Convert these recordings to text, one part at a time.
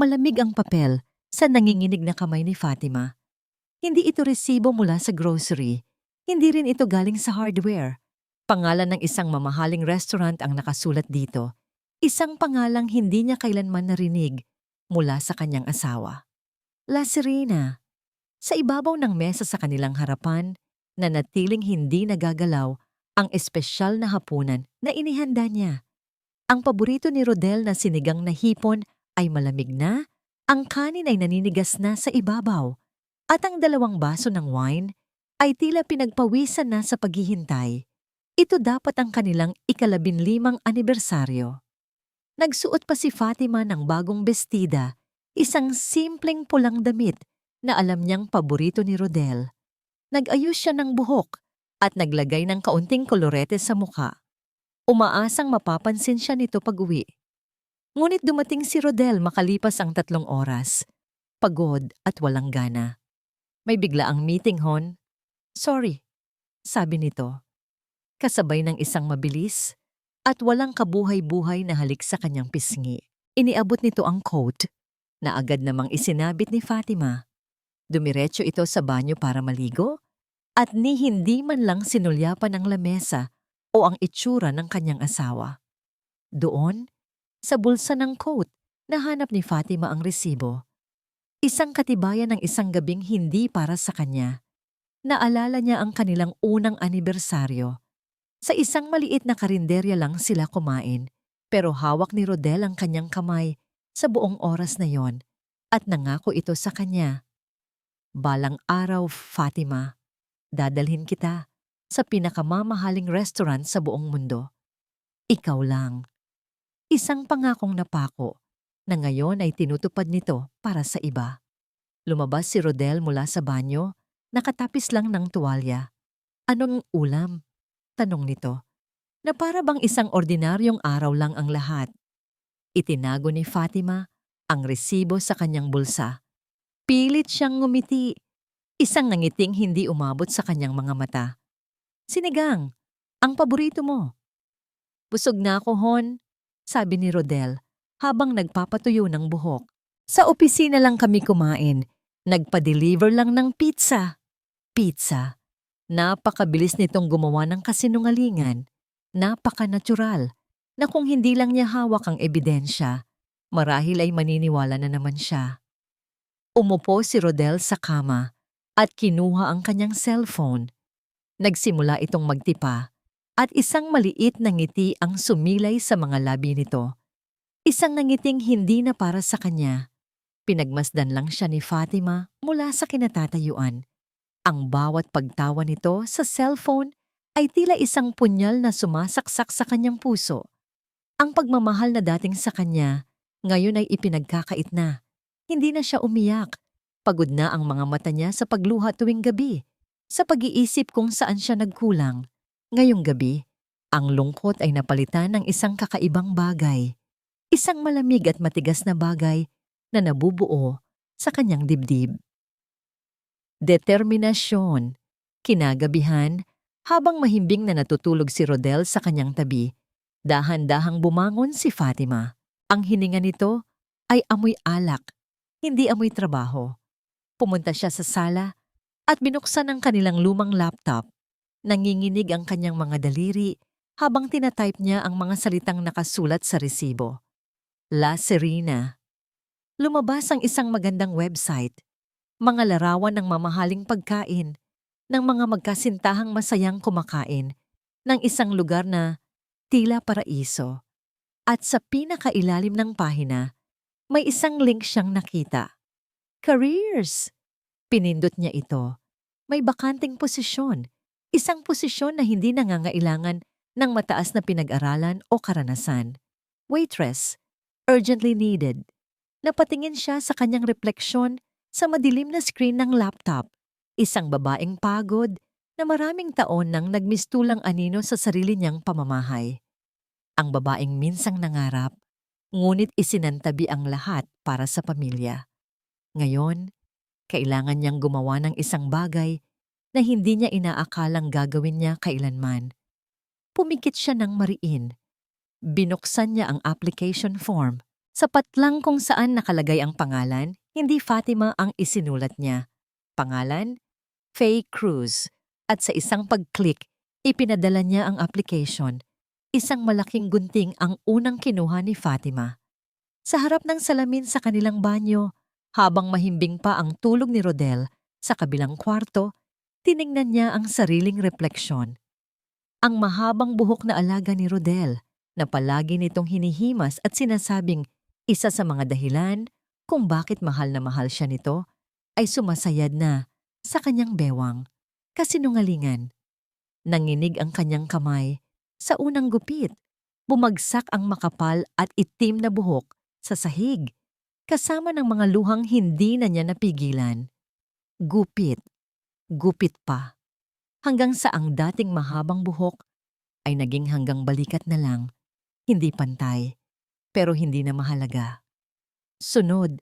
Malamig ang papel sa nanginginig na kamay ni Fatima. Hindi ito resibo mula sa grocery. Hindi rin ito galing sa hardware. Pangalan ng isang mamahaling restaurant ang nakasulat dito. Isang pangalang hindi niya kailanman narinig mula sa kanyang asawa. La Serena. Sa ibabaw ng mesa sa kanilang harapan, nanatiling hindi nagagalaw ang espesyal na hapunan na inihanda niya. Ang paborito ni Rodel na sinigang na hipon ay malamig na, ang kanin ay naninigas na sa ibabaw, at ang 2 baso ng wine ay tila pinagpawisan na sa paghihintay. Ito dapat ang kanilang ika-15 anibersaryo. Nagsuot pa si Fatima ng bagong bestida, isang simpleng pulang damit na alam niyang paborito ni Rodel. Nag-ayos siya ng buhok at naglagay ng kaunting kolorete sa mukha. Umaasang mapapansin siya nito pag-uwi. Ngunit dumating si Rodel makalipas ang 3 oras. Pagod at walang gana. May biglaang meeting, hon. Sorry, sabi nito. Kasabay ng isang mabilis at walang kabuhay-buhay na halik sa kanyang pisngi. Iniabot nito ang coat na agad namang isinabit ni Fatima. Dumiretso ito sa banyo para maligo at ni hindi man lang sinulyapan ang lamesa o ang itsura ng kanyang asawa. Doon, sa bulsa ng coat, nahanap ni Fatima ang resibo. Isang katibayan ng isang gabing hindi para sa kanya. Naalala niya ang kanilang unang anibersaryo. Sa isang maliit na karinderya lang sila kumain, pero hawak ni Rodel ang kanyang kamay sa buong oras na yon at nangako ito sa kanya. Balang araw, Fatima, dadalhin kita sa pinakamamahaling restaurant sa buong mundo. Ikaw lang. Isang pangakong napako na ngayon ay tinutupad nito para sa iba. Lumabas si Rodel mula sa banyo, nakatapis lang ng tuwalya. Anong ulam? Tanong nito, na para bang isang ordinaryong araw lang ang lahat. Itinago ni Fatima ang resibo sa kanyang bulsa. Pilit siyang ngumiti, isang nangiting hindi umabot sa kanyang mga mata. Sinigang, ang paborito mo. Busog na ako, hon, sabi ni Rodel habang nagpapatuyo ng buhok. Sa opisina lang kami kumain, nagpa-deliver lang ng pizza. Pizza. Napakabilis nitong gumawa ng kasinungalingan. Napaka-natural na kung hindi lang niya hawak ang ebidensya, marahil ay maniniwala na naman siya. Umupo si Rodel sa kama at kinuha ang kanyang cellphone. Nagsimula itong magtipa at isang maliit na ngiti ang sumilay sa mga labi nito. Isang nangiting hindi na para sa kanya. Pinagmasdan lang siya ni Fatima mula sa kinatatayuan. Ang bawat pagtawa nito sa cellphone ay tila isang punyal na sumasaksak sa kanyang puso. Ang pagmamahal na dating sa kanya, ngayon ay ipinagkakait na. Hindi na siya umiyak. Pagod na ang mga mata niya sa pagluha tuwing gabi. Sa pag-iisip kung saan siya nagkulang. Ngayong gabi, ang lungkot ay napalitan ng isang kakaibang bagay. Isang malamig at matigas na bagay na nabubuo sa kanyang dibdib. Determinasyon. Kinagabihan, habang mahimbing na natutulog si Rodel sa kanyang tabi, dahan-dahang bumangon si Fatima. Ang hininga nito ay amoy alak, hindi amoy trabaho. Pumunta siya sa sala at binuksan ang kanilang lumang laptop. Nanginginig ang kanyang mga daliri habang tinatype niya ang mga salitang nakasulat sa resibo. La Serena. Lumabas ang isang magandang website. Mga larawan ng mamahaling pagkain, ng mga magkasintahang masayang kumakain, ng isang lugar na tila paraiso. At sa pinakailalim ng pahina, may isang link siyang nakita. Careers! Pinindot niya ito. May bakanting posisyon. Isang posisyon na hindi nangangailangan ng mataas na pinag-aralan o karanasan. Waitress. Urgently needed. Napatingin siya sa kanyang refleksyon sa madilim na screen ng laptop. Isang babaeng pagod na maraming taon nang nagmistulang anino sa sarili niyang pamamahay. Ang babaeng minsang nangarap, ngunit isinantabi ang lahat para sa pamilya. Ngayon, kailangan niyang gumawa ng isang bagay na hindi niya inaakalang gagawin niya kailanman. Pumikit siya ng mariin. Binuksan niya ang application form. Sapat lang kung saan nakalagay ang pangalan, hindi Fatima ang isinulat niya. Pangalan, Faye Cruz. At sa isang pag-click, ipinadala niya ang application. Isang malaking gunting ang unang kinuha ni Fatima. Sa harap ng salamin sa kanilang banyo, habang mahimbing pa ang tulog ni Rodel sa kabilang kwarto, tiningnan niya ang sariling refleksyon. Ang mahabang buhok na alaga ni Rodel na palagi nitong hinihimas at sinasabing isa sa mga dahilan kung bakit mahal na mahal siya nito ay sumasayad na sa kanyang bewang. Kasinungalingan. Nanginig ang kanyang kamay sa unang gupit. Bumagsak ang makapal at itim na buhok sa sahig, kasama ng mga luhang hindi na niya napigilan. Gupit, gupit pa. Hanggang sa ang dating mahabang buhok ay naging hanggang balikat na lang, hindi pantay, pero hindi na mahalaga. Sunod,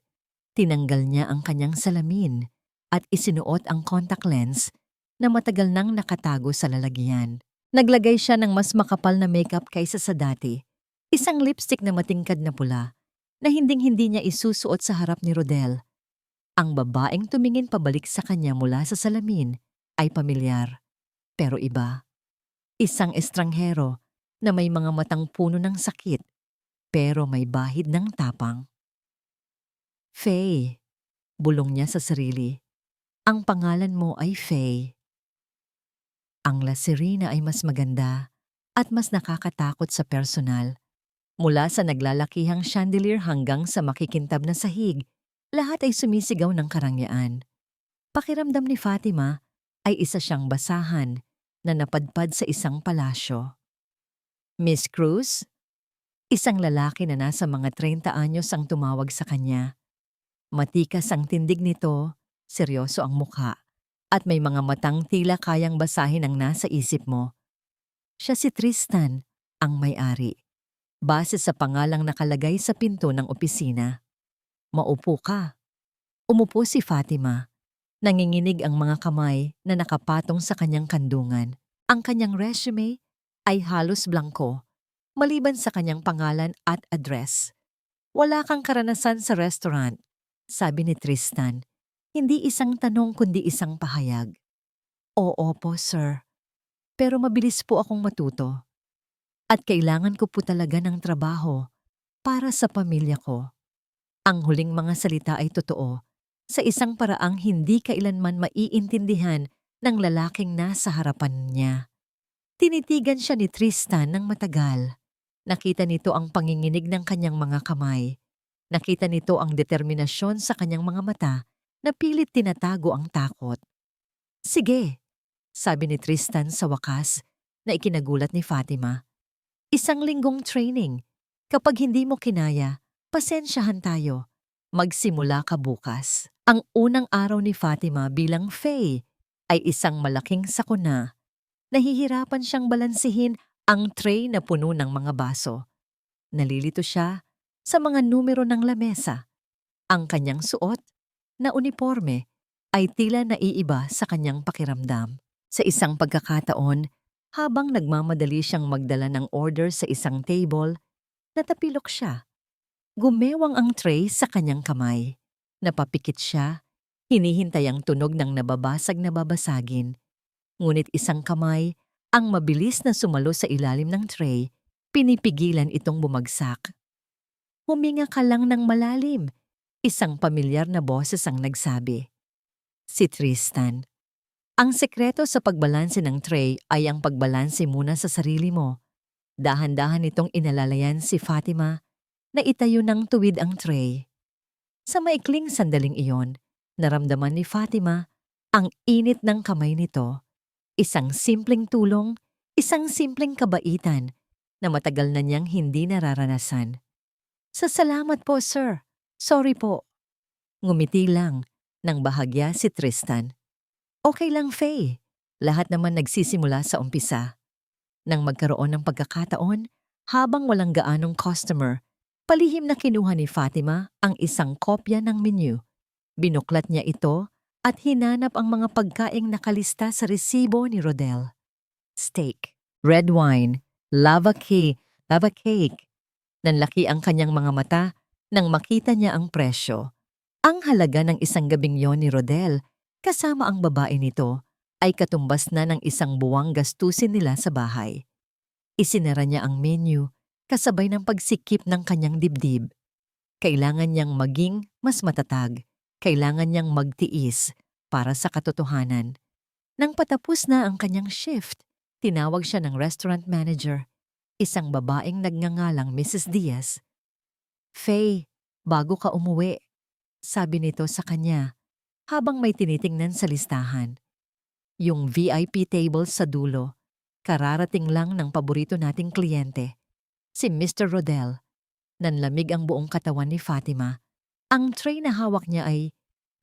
tinanggal niya ang kanyang salamin at isinuot ang contact lens na matagal nang nakatago sa lalagyan. Naglagay siya ng mas makapal na makeup kaysa sa dati. Isang lipstick na matingkad na pula na hinding-hindi niya isusuot sa harap ni Rodel. Ang babaeng tumingin pabalik sa kanya mula sa salamin ay pamilyar, pero iba. Isang estranghero na may mga matang puno ng sakit, pero may bahid ng tapang. Faye, bulong niya sa sarili. Ang pangalan mo ay Faye. Ang La Serena ay mas maganda at mas nakakatakot sa personal. Mula sa naglalakihang chandelier hanggang sa makikintab na sahig, lahat ay sumisigaw ng karangyaan. Pakiramdam ni Fatima ay isa siyang basahan na napadpad sa isang palasyo. Miss Cruz? Isang lalaki na nasa mga 30 anyos ang tumawag sa kanya. Matikas ang tindig nito, seryoso ang mukha, at may mga matang tila kayang basahin ang nasa isip mo. Siya si Tristan, ang may-ari. Base sa pangalang nakalagay sa pinto ng opisina. Maupo ka. Umupo si Fatima. Nanginginig ang mga kamay na nakapatong sa kanyang kandungan. Ang kanyang resume ay halos blanko, maliban sa kanyang pangalan at address. Wala kang karanasan sa restaurant, sabi ni Tristan. Hindi isang tanong kundi isang pahayag. Oo po, sir. Pero mabilis po akong matuto. At kailangan ko po talaga ng trabaho para sa pamilya ko. Ang huling mga salita ay totoo, sa isang paraang hindi kailanman maiintindihan ng lalaking nasa harapan niya. Tinitigan siya ni Tristan ng matagal. Nakita nito ang panginginig ng kanyang mga kamay. Nakita nito ang determinasyon sa kanyang mga mata na pilit tinatago ang takot. Sige, sabi ni Tristan sa wakas na ikinagulat ni Fatima. Isang linggong training. Kapag hindi mo kinaya, pasensyahan tayo. Magsimula ka bukas. Ang unang araw ni Fatima bilang Faye ay isang malaking sakuna. Nahihirapan siyang balansihin ang tray na puno ng mga baso. Nalilito siya sa mga numero ng lamesa. Ang kanyang suot na uniforme ay tila naiiba sa kanyang pakiramdam. Sa isang pagkakataon, habang nagmamadali siyang magdala ng order sa isang table, natapilok siya. Gumewang ang tray sa kanyang kamay. Napapikit siya, hinihintay ang tunog ng nababasag na babasagin. Ngunit isang kamay, ang mabilis na sumalo sa ilalim ng tray, pinipigilan itong bumagsak. Huminga ka lang ng malalim. Isang pamilyar na boses ang nagsabi. Si Tristan. Ang sekreto sa pagbalanse ng tray ay ang pagbalanse muna sa sarili mo. Dahan-dahan itong inalalayan si Fatima na itayo ng tuwid ang tray. Sa maikling sandaling iyon, naramdaman ni Fatima ang init ng kamay nito. Isang simpleng tulong, isang simpleng kabaitan na matagal na niyang hindi nararanasan. Salamat po, sir. Sorry po. Ngumiti lang nang bahagya si Tristan. Okay lang, Faye. Lahat naman nagsisimula sa umpisa. Nang magkaroon ng pagkakataon, habang walang gaanong customer, palihim na kinuha ni Fatima ang isang kopya ng menu. Binuklat niya ito at hinanap ang mga pagkaing nakalista sa resibo ni Rodel. Steak, red wine, lava cake. Nanlaki ang kanyang mga mata Nang makita niya ang presyo, ang halaga ng isang gabing yon ni Rodel kasama ang babae nito ay katumbas na ng isang buwang gastusin nila sa bahay. Isinara niya ang menu kasabay ng pagsikip ng kanyang dibdib. Kailangan niyang maging mas matatag. Kailangan niyang magtiis para sa katotohanan. Nang patapos na ang kanyang shift, tinawag siya ng restaurant manager, isang babaeng nagngangalang Mrs. Diaz. "Faye, bago ka umuwi," sabi nito sa kanya habang may tinitingnan sa listahan. "Yung VIP table sa dulo, kararating lang ng paborito nating kliyente, si Mr. Rodel." Nanlamig ang buong katawan ni Fatima. Ang tray na hawak niya ay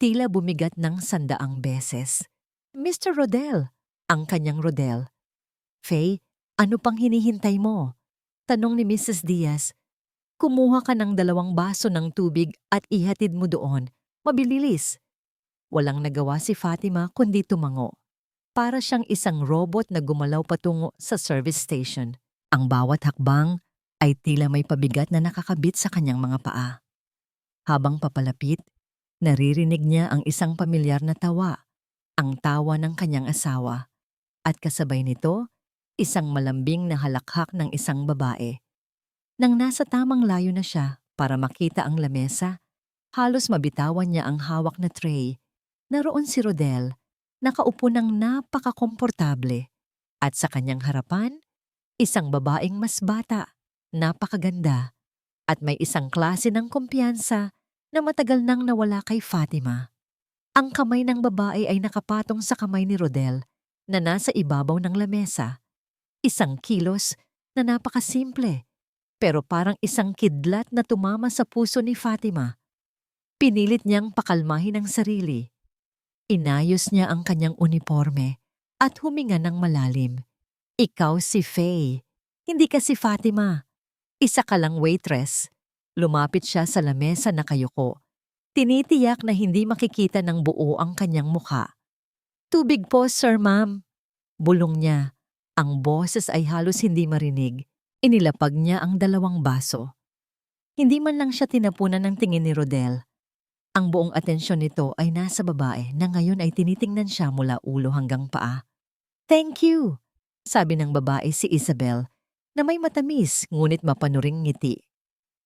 tila bumigat ng 100 beses. "Mr. Rodel," ang kanyang Rodel. "Faye, ano pang hinihintay mo?" tanong ni Mrs. Diaz. "Kumuha ka ng 2 baso ng tubig at ihatid mo doon. Mabilis." Walang nagawa si Fatima kundi tumango. Para siyang isang robot na gumalaw patungo sa service station. Ang bawat hakbang ay tila may pabigat na nakakabit sa kanyang mga paa. Habang papalapit, naririnig niya ang isang pamilyar na tawa, ang tawa ng kanyang asawa, at kasabay nito, isang malambing na halakhak ng isang babae. Nang nasa tamang layo na siya para makita ang lamesa, halos mabitawan niya ang hawak na tray. Naroon si Rodel, nakaupo ng napakakomportable, at sa kanyang harapan, isang babaeng mas bata, napakaganda, at may isang klase ng kumpiyansa na matagal nang nawala kay Fatima. Ang kamay ng babae ay nakapatong sa kamay ni Rodel na nasa ibabaw ng lamesa. Isang kilos na napakasimple, pero parang isang kidlat na tumama sa puso ni Fatima. Pinilit niyang pakalmahin ang sarili. Inayos niya ang kanyang uniforme at huminga ng malalim. "Ikaw si Faye, hindi ka si Fatima. Isa ka lang waitress." Lumapit siya sa lamesa na kayuko. Tinitiyak na hindi makikita ng buo ang kanyang mukha. "Tubig po, sir, ma'am." Bulong niya. Ang boses ay halos hindi marinig. Inilapag niya ang 2 baso. Hindi man lang siya tinapunan ng tingin ni Rodel. Ang buong atensyon nito ay nasa babae na ngayon ay tinitingnan siya mula ulo hanggang paa. "Thank you," sabi ng babae si Isabel, na may matamis ngunit mapanuring ngiti.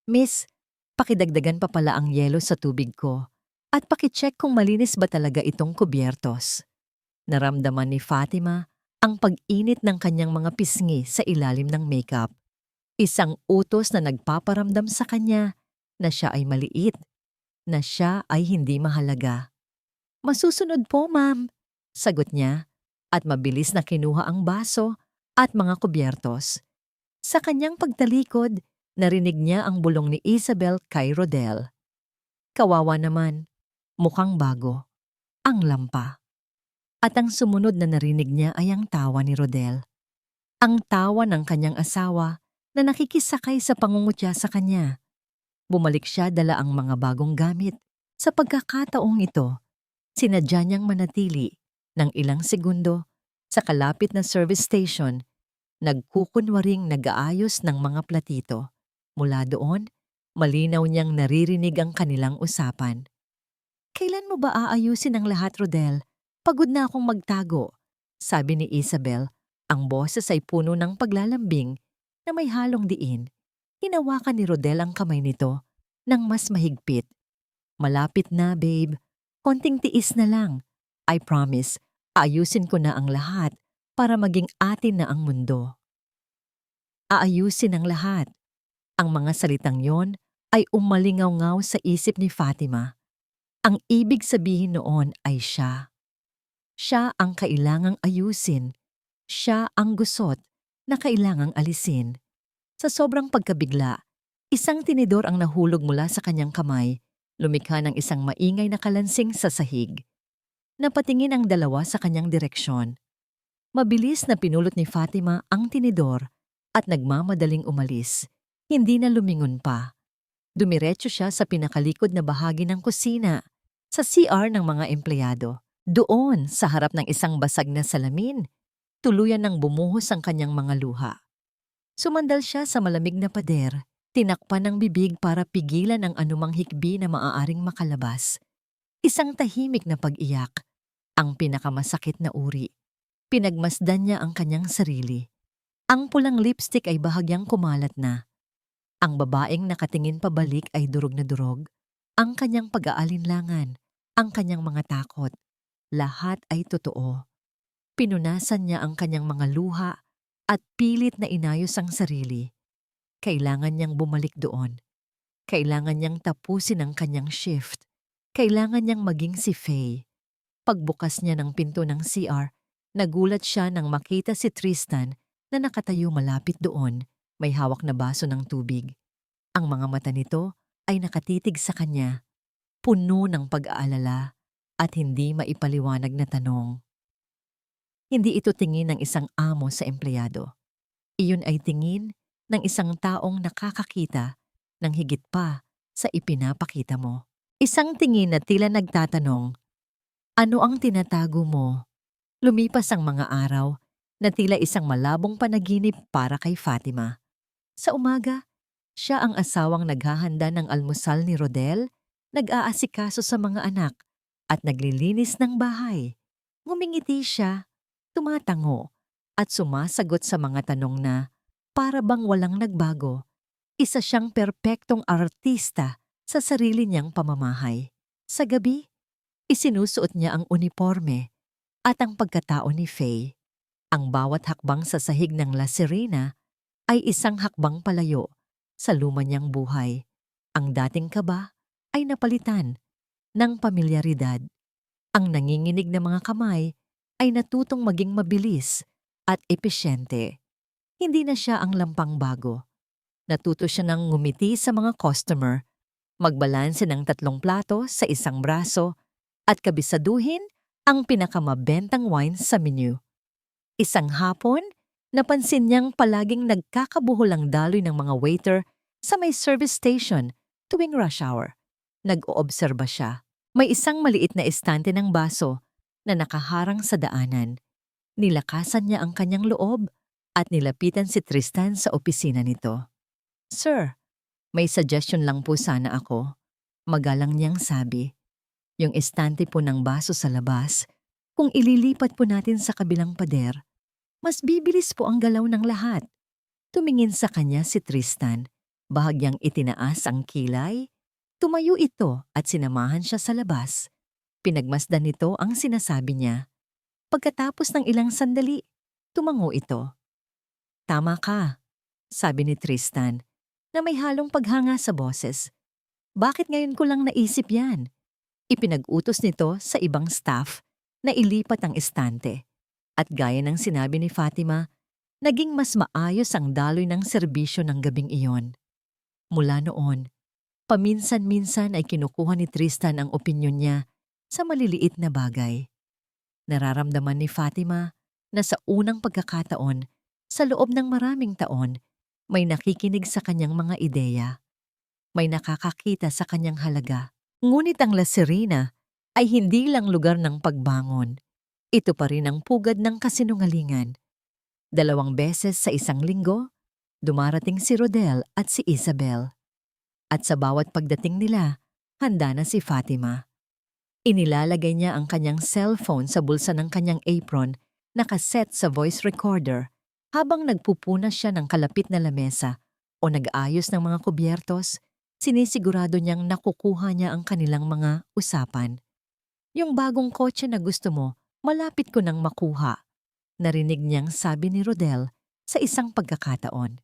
"Miss, pakidagdagan pa pala ang yelo sa tubig ko at pakicheck kung malinis ba talaga itong kubyertos." Naramdaman ni Fatima ang pag-init ng kanyang mga pisngi sa ilalim ng makeup. Isang utos na nagpaparamdam sa kanya na siya ay maliit, na siya ay hindi mahalaga. "Masusunod po, ma'am," sagot niya, at mabilis na kinuha ang baso at mga kubyertos. Sa kanyang pagtalikod, narinig niya ang bulong ni Isabel kay Rodel. Kawawa naman, mukhang bago, ang lampa. At ang sumunod na narinig niya ay ang tawa ni Rodel. Ang tawa ng kanyang asawa na nakikisakay sa pangungutya sa kanya. Bumalik siya dala ang mga bagong gamit. Sa pagkakataong ito, sinadya niyang manatili ng ilang segundo sa kalapit na service station, nagkukunwaring nag-aayos ng mga platito. Mula doon, malinaw niyang naririnig ang kanilang usapan. "Kailan mo ba aayusin ang lahat, Rodel? Pagod na akong magtago," sabi ni Isabel. Ang boses ay puno ng paglalambing na may halong diin. Hinawakan ni Rodel ang kamay nito ng mas mahigpit. "Malapit na, babe. Konting tiis na lang. I promise, aayusin ko na ang lahat para maging atin na ang mundo." Aayusin ang lahat. Ang mga salitang yon ay umalingaw-ngaw sa isip ni Fatima. Ang ibig sabihin noon ay siya. Siya ang kailangang ayusin. Siya ang gusot na kailangang alisin. Sa sobrang pagkabigla, isang tinidor ang nahulog mula sa kanyang kamay, lumikha ng isang maingay na kalansing sa sahig. Napatingin ang dalawa sa kanyang direksyon. Mabilis na pinulot ni Fatima ang tinidor at nagmamadaling umalis. Hindi na lumingon pa. Dumiretso siya sa pinakalikod na bahagi ng kusina, sa CR ng mga empleyado. Doon, sa harap ng isang basag na salamin, tuluyan ng bumuhos ang kanyang mga luha. Sumandal siya sa malamig na pader. Tinakpan ng bibig para pigilan ang anumang hikbi na maaaring makalabas. Isang tahimik na pag-iyak, ang pinakamasakit na uri. Pinagmasdan niya ang kanyang sarili. Ang pulang lipstick ay bahagyang kumalat na. Ang babaeng nakatingin pabalik ay durog na durog. Ang kanyang pag-aalinlangan, ang kanyang mga takot, lahat ay totoo. Pinunasan niya ang kanyang mga luha at pilit na inayos ang sarili. Kailangan niyang bumalik doon. Kailangan niyang tapusin ang kanyang shift. Kailangan niyang maging si Faye. Pagbukas niya ng pinto ng CR, nagulat siya nang makita si Tristan na nakatayo malapit doon, may hawak na baso ng tubig. Ang mga mata nito ay nakatitig sa kanya, puno ng pag-aalala at hindi maipaliwanag na tanong. Hindi ito tingin ng isang amo sa empleyado. Iyon ay tingin ng isang taong nakakakita ng higit pa sa ipinapakita mo. Isang tingin na tila nagtatanong, ano ang tinatago mo? Lumipas ang mga araw na tila isang malabong panaginip para kay Fatima. Sa umaga, siya ang asawang naghahanda ng almusal ni Rodel, nag-aasikaso sa mga anak at naglilinis ng bahay. Ngumingiti siya, tumatango at sumasagot sa mga tanong na para bang walang nagbago. Isa siyang perpektong artista sa sarili niyang pamamahay. Sa gabi, isinusuot niya ang uniforme at ang pagkatao ni Faye. Ang bawat hakbang sa sahig ng La Serena ay isang hakbang palayo sa luma niyang buhay. Ang dating kaba ay napalitan ng pamilyaridad. Ang nanginginig na mga kamay ay natutong maging mabilis at epesyente. Hindi na siya ang lampang bago. Natuto siya ng ngumiti sa mga customer, magbalanse ng 3 plato sa isang braso at kabisaduhin ang pinakamabentang wine sa menu. Isang hapon, napansin niyang palaging nagkakabuhol ang daloy ng mga waiter sa may service station tuwing rush hour. Nag-oobserba siya. May isang maliit na estante ng baso na nakaharang sa daanan. Nilakasan niya ang kanyang loob at nilapitan si Tristan sa opisina nito. Sir, may suggestion lang po sana ako. Magalang niyang sabi. Yung estante po ng baso sa labas, kung ililipat po natin sa kabilang pader, mas bibilis po ang galaw ng lahat. Tumingin sa kanya si Tristan. Bahagyang itinaas ang kilay. Tumayo ito at sinamahan siya sa labas. Pinagmasdan nito ang sinasabi niya. Pagkatapos ng ilang sandali, tumango ito. Tama ka, sabi ni Tristan, na may halong paghanga sa boses. Bakit ngayon ko lang naisip yan? Ipinag-utos nito sa ibang staff na ilipat ang estante. At gaya ng sinabi ni Fatima, naging mas maayos ang daloy ng serbisyo ng gabing iyon. Mula noon, paminsan-minsan ay kinukuha ni Tristan ang opinyon niya sa maliliit na bagay. Nararamdaman ni Fatima na sa unang pagkakataon, sa loob ng maraming taon, may nakikinig sa kanyang mga ideya. May nakakakita sa kanyang halaga. Ngunit ang La Serena ay hindi lang lugar ng pagbangon. Ito pa rin ang pugad ng kasinungalingan. 2 beses sa isang linggo, dumarating si Rodel at si Isabel. At sa bawat pagdating nila, handa na si Fatima. Inilalagay niya ang kanyang cellphone sa bulsa ng kanyang apron, nakaset sa voice recorder, habang nagpupunas siya ng kalapit na lamesa o nag-ayos ng mga kubyertos, sinisigurado niyang nakukuha niya ang kanilang mga usapan. Yung bagong kotse na gusto mo, malapit ko nang makuha. Narinig niyang sabi ni Rodel sa isang pagkakataon.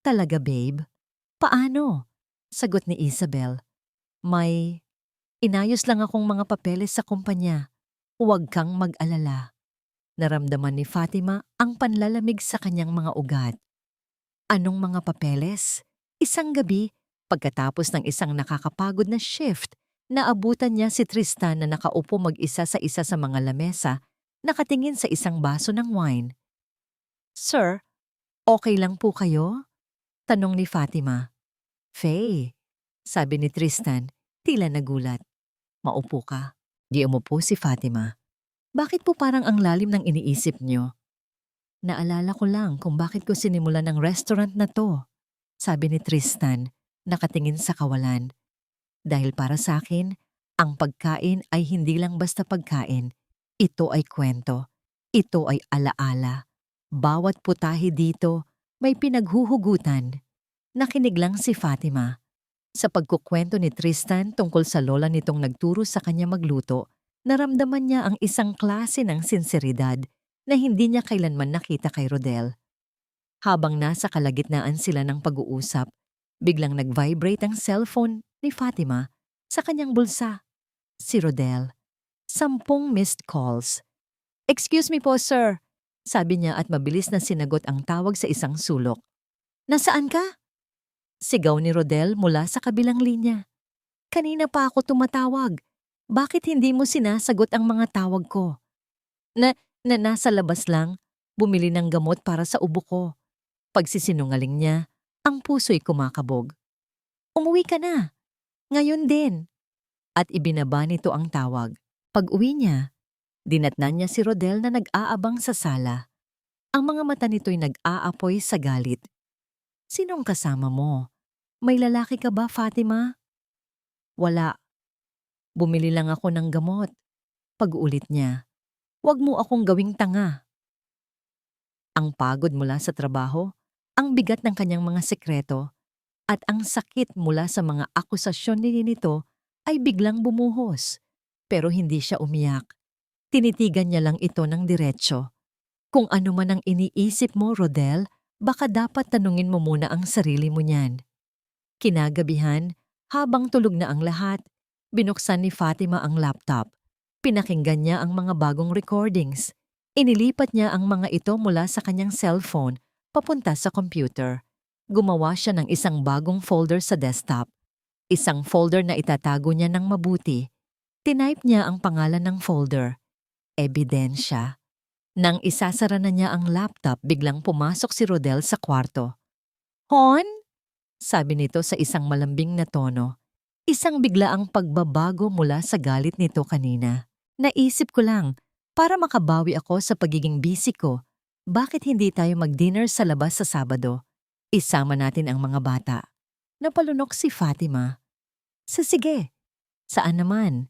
Talaga, babe? Paano? Sagot ni Isabel. May inayos lang akong mga papeles sa kumpanya. Huwag kang mag-alala. Naramdaman ni Fatima ang panlalamig sa kanyang mga ugat. Anong mga papeles? Isang gabi, pagkatapos ng isang nakakapagod na shift, naabutan niya si Tristan na nakaupo mag-isa sa isa sa mga lamesa, nakatingin sa isang baso ng wine. Sir, okay lang po kayo? Tanong ni Fatima. Faye, sabi ni Tristan, tila nagulat. Maupo ka. Di umupo si Fatima. Bakit po parang ang lalim ng iniisip niyo? Naalala ko lang kung bakit ko sinimulan ng restaurant na to. sabi ni Tristan, nakatingin sa kawalan. Dahil para sa akin, ang pagkain ay hindi lang basta pagkain. Ito ay kwento. Ito ay alaala. Bawat putahe dito may pinaghuhugutan. Nakinig lang si Fatima. Sa pagkukwento ni Tristan tungkol sa lola nitong nagturo sa kanya magluto, naramdaman niya ang isang klase ng sinseridad na hindi niya kailanman nakita kay Rodel. Habang nasa kalagitnaan sila ng pag-uusap, biglang nag-vibrate ang cellphone ni Fatima sa kanyang bulsa. Si Rodel. 10 missed calls. "Excuse me po, sir," sabi niya at mabilis na sinagot ang tawag sa isang sulok. "Nasaan ka?" Sigaw ni Rodel mula sa kabilang linya. "Kanina pa ako tumatawag. Bakit hindi mo sinasagot ang mga tawag ko?" Na nasa labas lang, bumili ng gamot para sa ubo ko. Pagsisinungaling niya, ang puso'y kumakabog. "Umuwi ka na. Ngayon din." At ibinaba nito ang tawag. Pag-uwi niya, dinatnan niya si Rodel na nag-aabang sa sala. Ang mga mata nito'y nag-aapoy sa galit. "Sinong kasama mo? May lalaki ka ba, Fatima?" "Wala. Bumili lang ako ng gamot." Pag-ulit niya. "Huwag mo akong gawing tanga." Ang pagod mula sa trabaho, ang bigat ng kanyang mga sekreto, at ang sakit mula sa mga akusasyon nito ay biglang bumuhos. Pero hindi siya umiyak. Tinitigan niya lang ito ng diretsyo. "Kung ano man ang iniisip mo, Rodel, baka dapat tanungin mo muna ang sarili mo niyan." Kinagabihan, habang tulog na ang lahat, binuksan ni Fatima ang laptop. Pinakinggan niya ang mga bagong recordings. Inilipat niya ang mga ito mula sa kanyang cellphone papunta sa computer. Gumawa siya ng isang bagong folder sa desktop. Isang folder na itatago niya ng mabuti. Tinype niya ang pangalan ng folder. Ebidensya. Nang isasara na niya ang laptop, biglang pumasok si Rodel sa kwarto. "Hon?" sabi nito sa isang malambing na tono. Isang biglaang pagbabago mula sa galit nito kanina. "Naisip ko lang, para makabawi ako sa pagiging busy ko, bakit hindi tayo mag-dinner sa labas sa Sabado? Isama natin ang mga bata." Napalunok si Fatima. Sige. Saan naman?"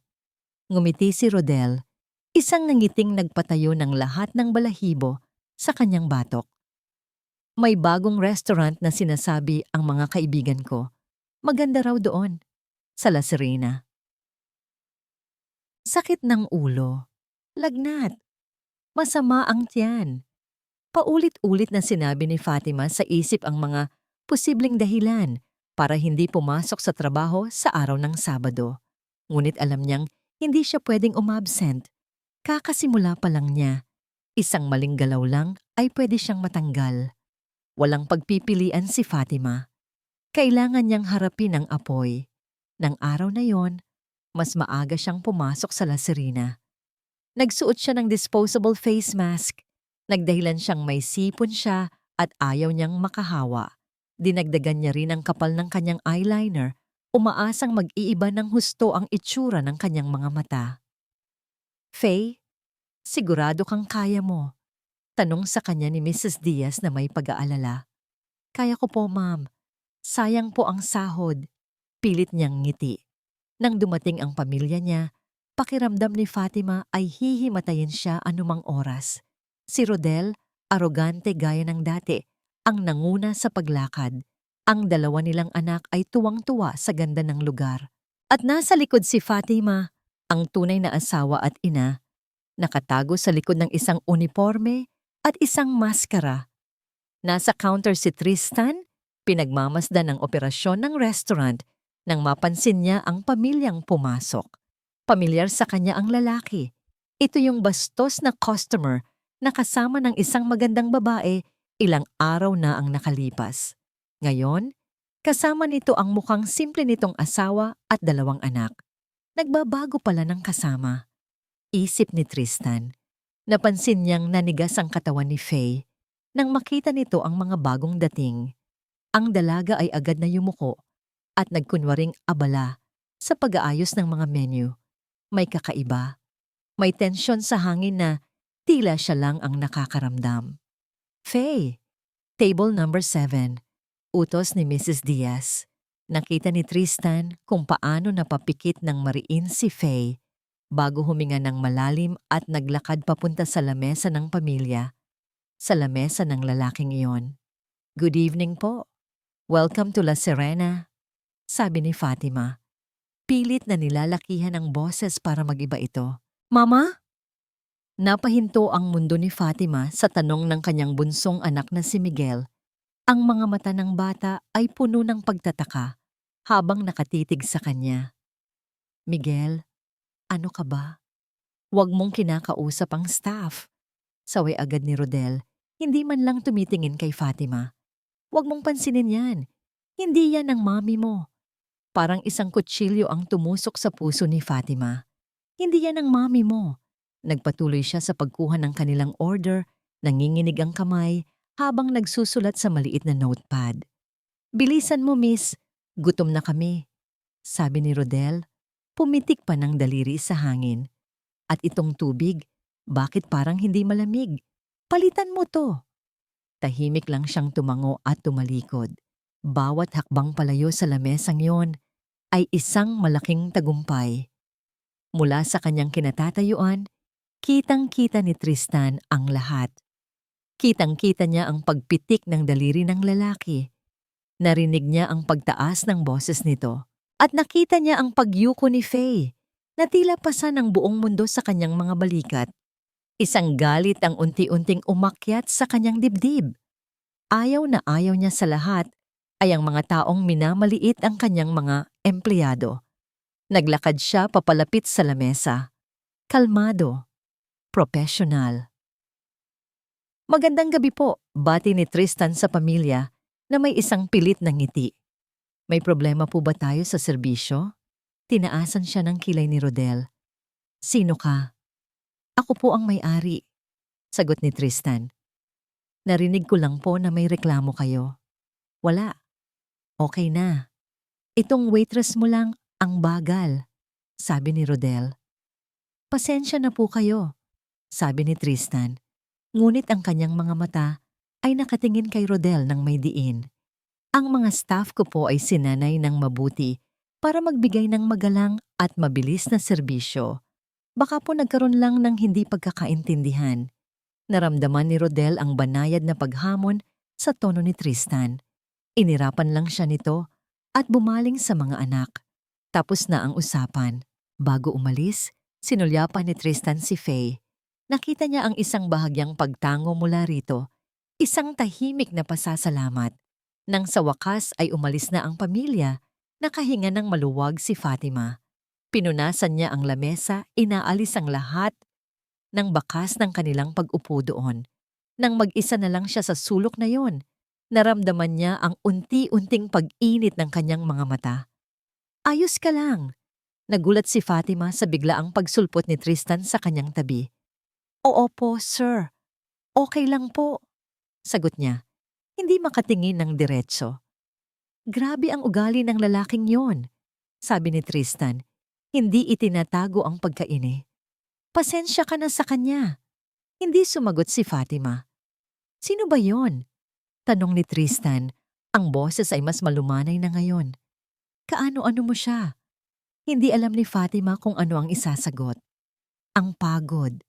Ngumiti si Rodel, isang nangiting nagpatayo ng lahat ng balahibo sa kanyang batok. "May bagong restaurant na sinasabi ang mga kaibigan ko. Maganda raw doon, sa La Serena." Sakit ng ulo, lagnat, masama ang tiyan. Paulit-ulit na sinabi ni Fatima sa isip ang mga posibleng dahilan para hindi pumasok sa trabaho sa araw ng Sabado. Ngunit alam niyang hindi siya pwedeng umabsent. Kakasimula pa lang niya. Isang maling galaw lang ay pwede siyang matanggal. Walang pagpipilian si Fatima. Kailangan niyang harapin ang apoy. Nang araw na yon, mas maaga siyang pumasok sa La Serena. Nagsuot siya ng disposable face mask. Nagdahilan siyang may sipon siya at ayaw niyang makahawa. Dinagdagan niya rin ang kapal ng kanyang eyeliner, umaasang mag-iiba ng husto ang itsura ng kanyang mga mata. "Faye, sigurado kang kaya mo?" tanong sa kanya ni Mrs. Diaz na may pag-aalala. "Kaya ko po, ma'am. Sayang po ang sahod." Pilit niyang ngiti. Nang dumating ang pamilya niya, pakiramdam ni Fatima ay hihimatayin siya anumang oras. Si Rodel, arogante gaya ng dati, ang nanguna sa paglakad. Ang dalawa nilang anak ay tuwang-tuwa sa ganda ng lugar. At nasa likod si Fatima, ang tunay na asawa at ina, nakatago sa likod ng isang uniforme at isang maskara. Nasa counter si Tristan, pinagmamasdan ang operasyon ng restaurant nang mapansin niya ang pamilyang pumasok. Pamilyar sa kanya ang lalaki. Ito yung bastos na customer na kasama ng isang magandang babae ilang araw na ang nakalipas. Ngayon, kasama nito ang mukhang simple nitong asawa at 2 anak. Nagbabago pala ng kasama. Isip ni Tristan. Napansin niyang nanigas ang katawan ni Faye nang makita nito ang mga bagong dating. Ang dalaga ay agad na yumuko at nagkunwaring abala sa pag-aayos ng mga menu. May kakaiba. May tensyon sa hangin na tila siya lang ang nakakaramdam. "Faye, table number 7. Utos ni Mrs. Diaz. Nakita ni Tristan kung paano napapikit ng mariin si Faye bago huminga ng malalim at naglakad papunta sa lamesa ng pamilya, sa lamesa ng lalaking iyon. "Good evening po. Welcome to La Serena," sabi ni Fatima. Pilit na nilalakihan ang boses para mag-iba ito. "Mama?" Napahinto ang mundo ni Fatima sa tanong ng kanyang bunsong anak na si Miguel. Ang mga mata ng bata ay puno ng pagtataka habang nakatitig sa kanya. "Miguel, ano ka ba? Huwag mong kinakausap ang staff." Saway agad ni Rodel, hindi man lang tumitingin kay Fatima. "Huwag mong pansinin yan. Hindi yan ang mami mo." Parang isang kutsilyo ang tumusok sa puso ni Fatima. "Hindi yan ang mami mo." Nagpatuloy siya sa pagkuha ng kanilang order, nanginginig ang kamay habang nagsusulat sa maliit na notepad. "Bilisan mo, miss. Gutom na kami," sabi ni Rodel. Pumitik pa ng daliri sa hangin. "At itong tubig, bakit parang hindi malamig? Palitan mo to." Tahimik lang siyang tumango at tumalikod. Bawat hakbang palayo sa lamesang yon ay isang malaking tagumpay. Mula sa kanyang kinatatayuan, kitang-kita ni Tristan ang lahat. Kitang-kita niya ang pagpitik ng daliri ng lalaki. Narinig niya ang pagtaas ng boses nito. At nakita niya ang pagyuko ni Faye, na tila pasan ng buong mundo sa kanyang mga balikat. Isang galit ang unti-unting umakyat sa kanyang dibdib. Ayaw na ayaw niya sa lahat ay ang mga taong minamaliit ang kanyang mga empleyado. Naglakad siya papalapit sa lamesa. Kalmado, professional. "Magandang gabi po," bati ni Tristan sa pamilya na may isang pilit na ngiti. "May problema po ba tayo sa serbisyo?" Tinaasan siya ng kilay ni Rodel. "Sino ka?" "Ako po ang may-ari," sagot ni Tristan. "Narinig ko lang po na may reklamo kayo." "Wala. Okay na. Itong waitress mo lang ang bagal," sabi ni Rodel. "Pasensya na po kayo," sabi ni Tristan. Ngunit ang kanyang mga mata ay nakatingin kay Rodel ng may diin. "Ang mga staff ko po ay sinanay ng mabuti para magbigay ng magalang at mabilis na serbisyo. Baka po nagkaroon lang ng hindi pagkakaintindihan." Naramdaman ni Rodel ang banayad na paghamon sa tono ni Tristan. Inirapan lang siya nito at bumaling sa mga anak. Tapos na ang usapan. Bago umalis, sinulyapan ni Tristan si Faye. Nakita niya ang isang bahagyang pagtango mula rito, isang tahimik na pasasalamat. Nang sa wakas ay umalis na ang pamilya, nakahinga ng maluwag si Fatima. Pinunasan niya ang lamesa, inaalis ang lahat ng bakas ng kanilang pag-upo doon. Nang mag-isa na lang siya sa sulok na yon, naramdaman niya ang unti-unting pag-init ng kanyang mga mata. "Ayos ka lang." Nagulat si Fatima sa biglaang pagsulpot ni Tristan sa kanyang tabi. "Oo po, sir. Okay lang po," sagot niya. Hindi makatingin ng diretso. "Grabe ang ugali ng lalaking yon," sabi ni Tristan. Hindi itinatago ang pagkaini. "Pasensya ka na sa kanya." Hindi sumagot si Fatima. "Sino ba yon?" tanong ni Tristan. Ang boses ay mas malumanay na ngayon. "Kaano-ano mo siya?" Hindi alam ni Fatima kung ano ang isasagot. Ang pagod,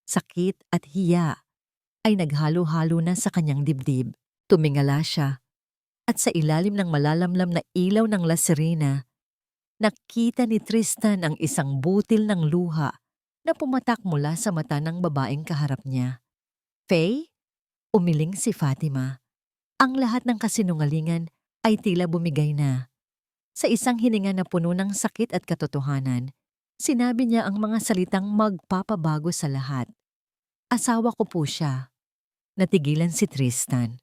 sakit at hiya ay naghalo-halo na sa kanyang dibdib. Tumingala siya at sa ilalim ng malalamlam na ilaw ng La Serena, nakita ni Tristan ang isang butil ng luha na pumatak mula sa mata ng babaeng kaharap niya. "Faye?" Umiling si Fatima. Ang lahat ng kasinungalingan ay tila bumigay na. Sa isang hininga na puno ng sakit at katotohanan, sinabi niya ang mga salitang magpapabago sa lahat. "Asawa ko po siya." Natigilan si Tristan.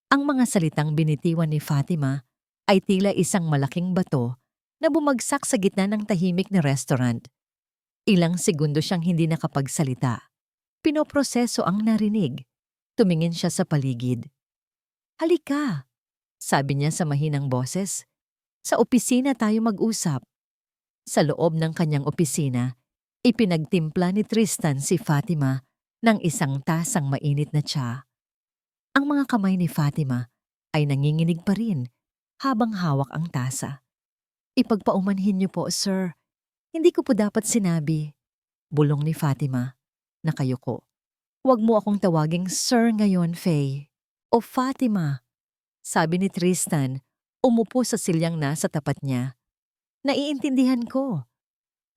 Ang mga salitang binitiwan ni Fatima ay tila isang malaking bato na bumagsak sa gitna ng tahimik na restaurant. Ilang segundo siyang hindi nakapagsalita. Pinoproseso ang narinig. Tumingin siya sa paligid. "Halika," sabi niya sa mahinang boses. "Sa opisina tayo mag-usap." Sa loob ng kanyang opisina, ipinagtimpla ni Tristan si Fatima ng isang tasang mainit na tsa. Ang mga kamay ni Fatima ay nanginginig pa rin habang hawak ang tasa. Ipagpaumanhin niyo po, sir. Hindi ko po dapat sinabi. Bulong ni Fatima. Nakayuko. Huwag mo akong tawaging sir ngayon, Faye. O Fatima. Sabi ni Tristan, umupo sa silyang nasa tapat niya. Naiintindihan ko.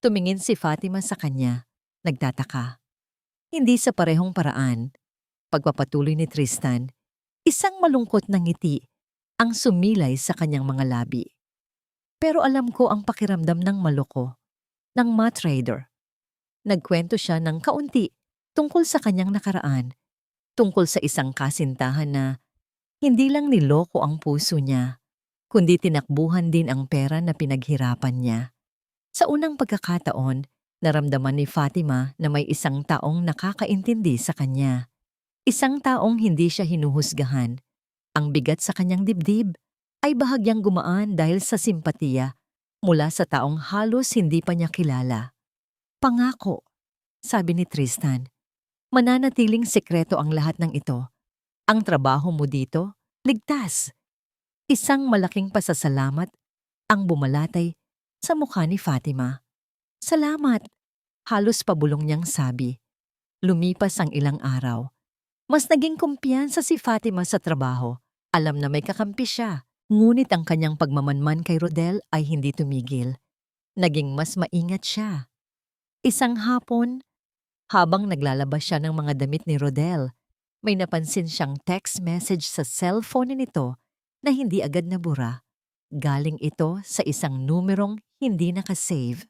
Tumingin si Fatima sa kanya. Nagtataka. Hindi sa parehong paraan. Pagpapatuloy ni Tristan, isang malungkot na ngiti ang sumilay sa kanyang mga labi. Pero alam ko ang pakiramdam ng maloko, ng matrader. Nagkwento siya ng kaunti tungkol sa kanyang nakaraan, tungkol sa isang kasintahan na hindi lang niloko ang puso niya, kundi tinakbuhan din ang pera na pinaghirapan niya. Sa unang pagkakataon, naramdaman ni Fatima na may isang taong nakakaintindi sa kanya. Isang taong hindi siya hinuhusgahan. Ang bigat sa kanyang dibdib ay bahagyang gumaan dahil sa simpatiya mula sa taong halos hindi pa niya kilala. Pangako, sabi ni Tristan, mananatiling sekreto ang lahat ng ito. Ang trabaho mo dito, ligtas. Isang malaking pasasalamat ang bumalatay sa mukha ni Fatima. Salamat, halos pabulong niyang sabi. Lumipas ang ilang araw. Mas naging kumpiyansa si Fatima sa trabaho. Alam na may kakampi siya. Ngunit ang kanyang pagmamanman kay Rodel ay hindi tumigil. Naging mas maingat siya. Isang hapon, habang naglalabas siya ng mga damit ni Rodel, may napansin siyang text message sa cellphone nito na hindi agad nabura. Galing ito sa isang numerong hindi nakasave.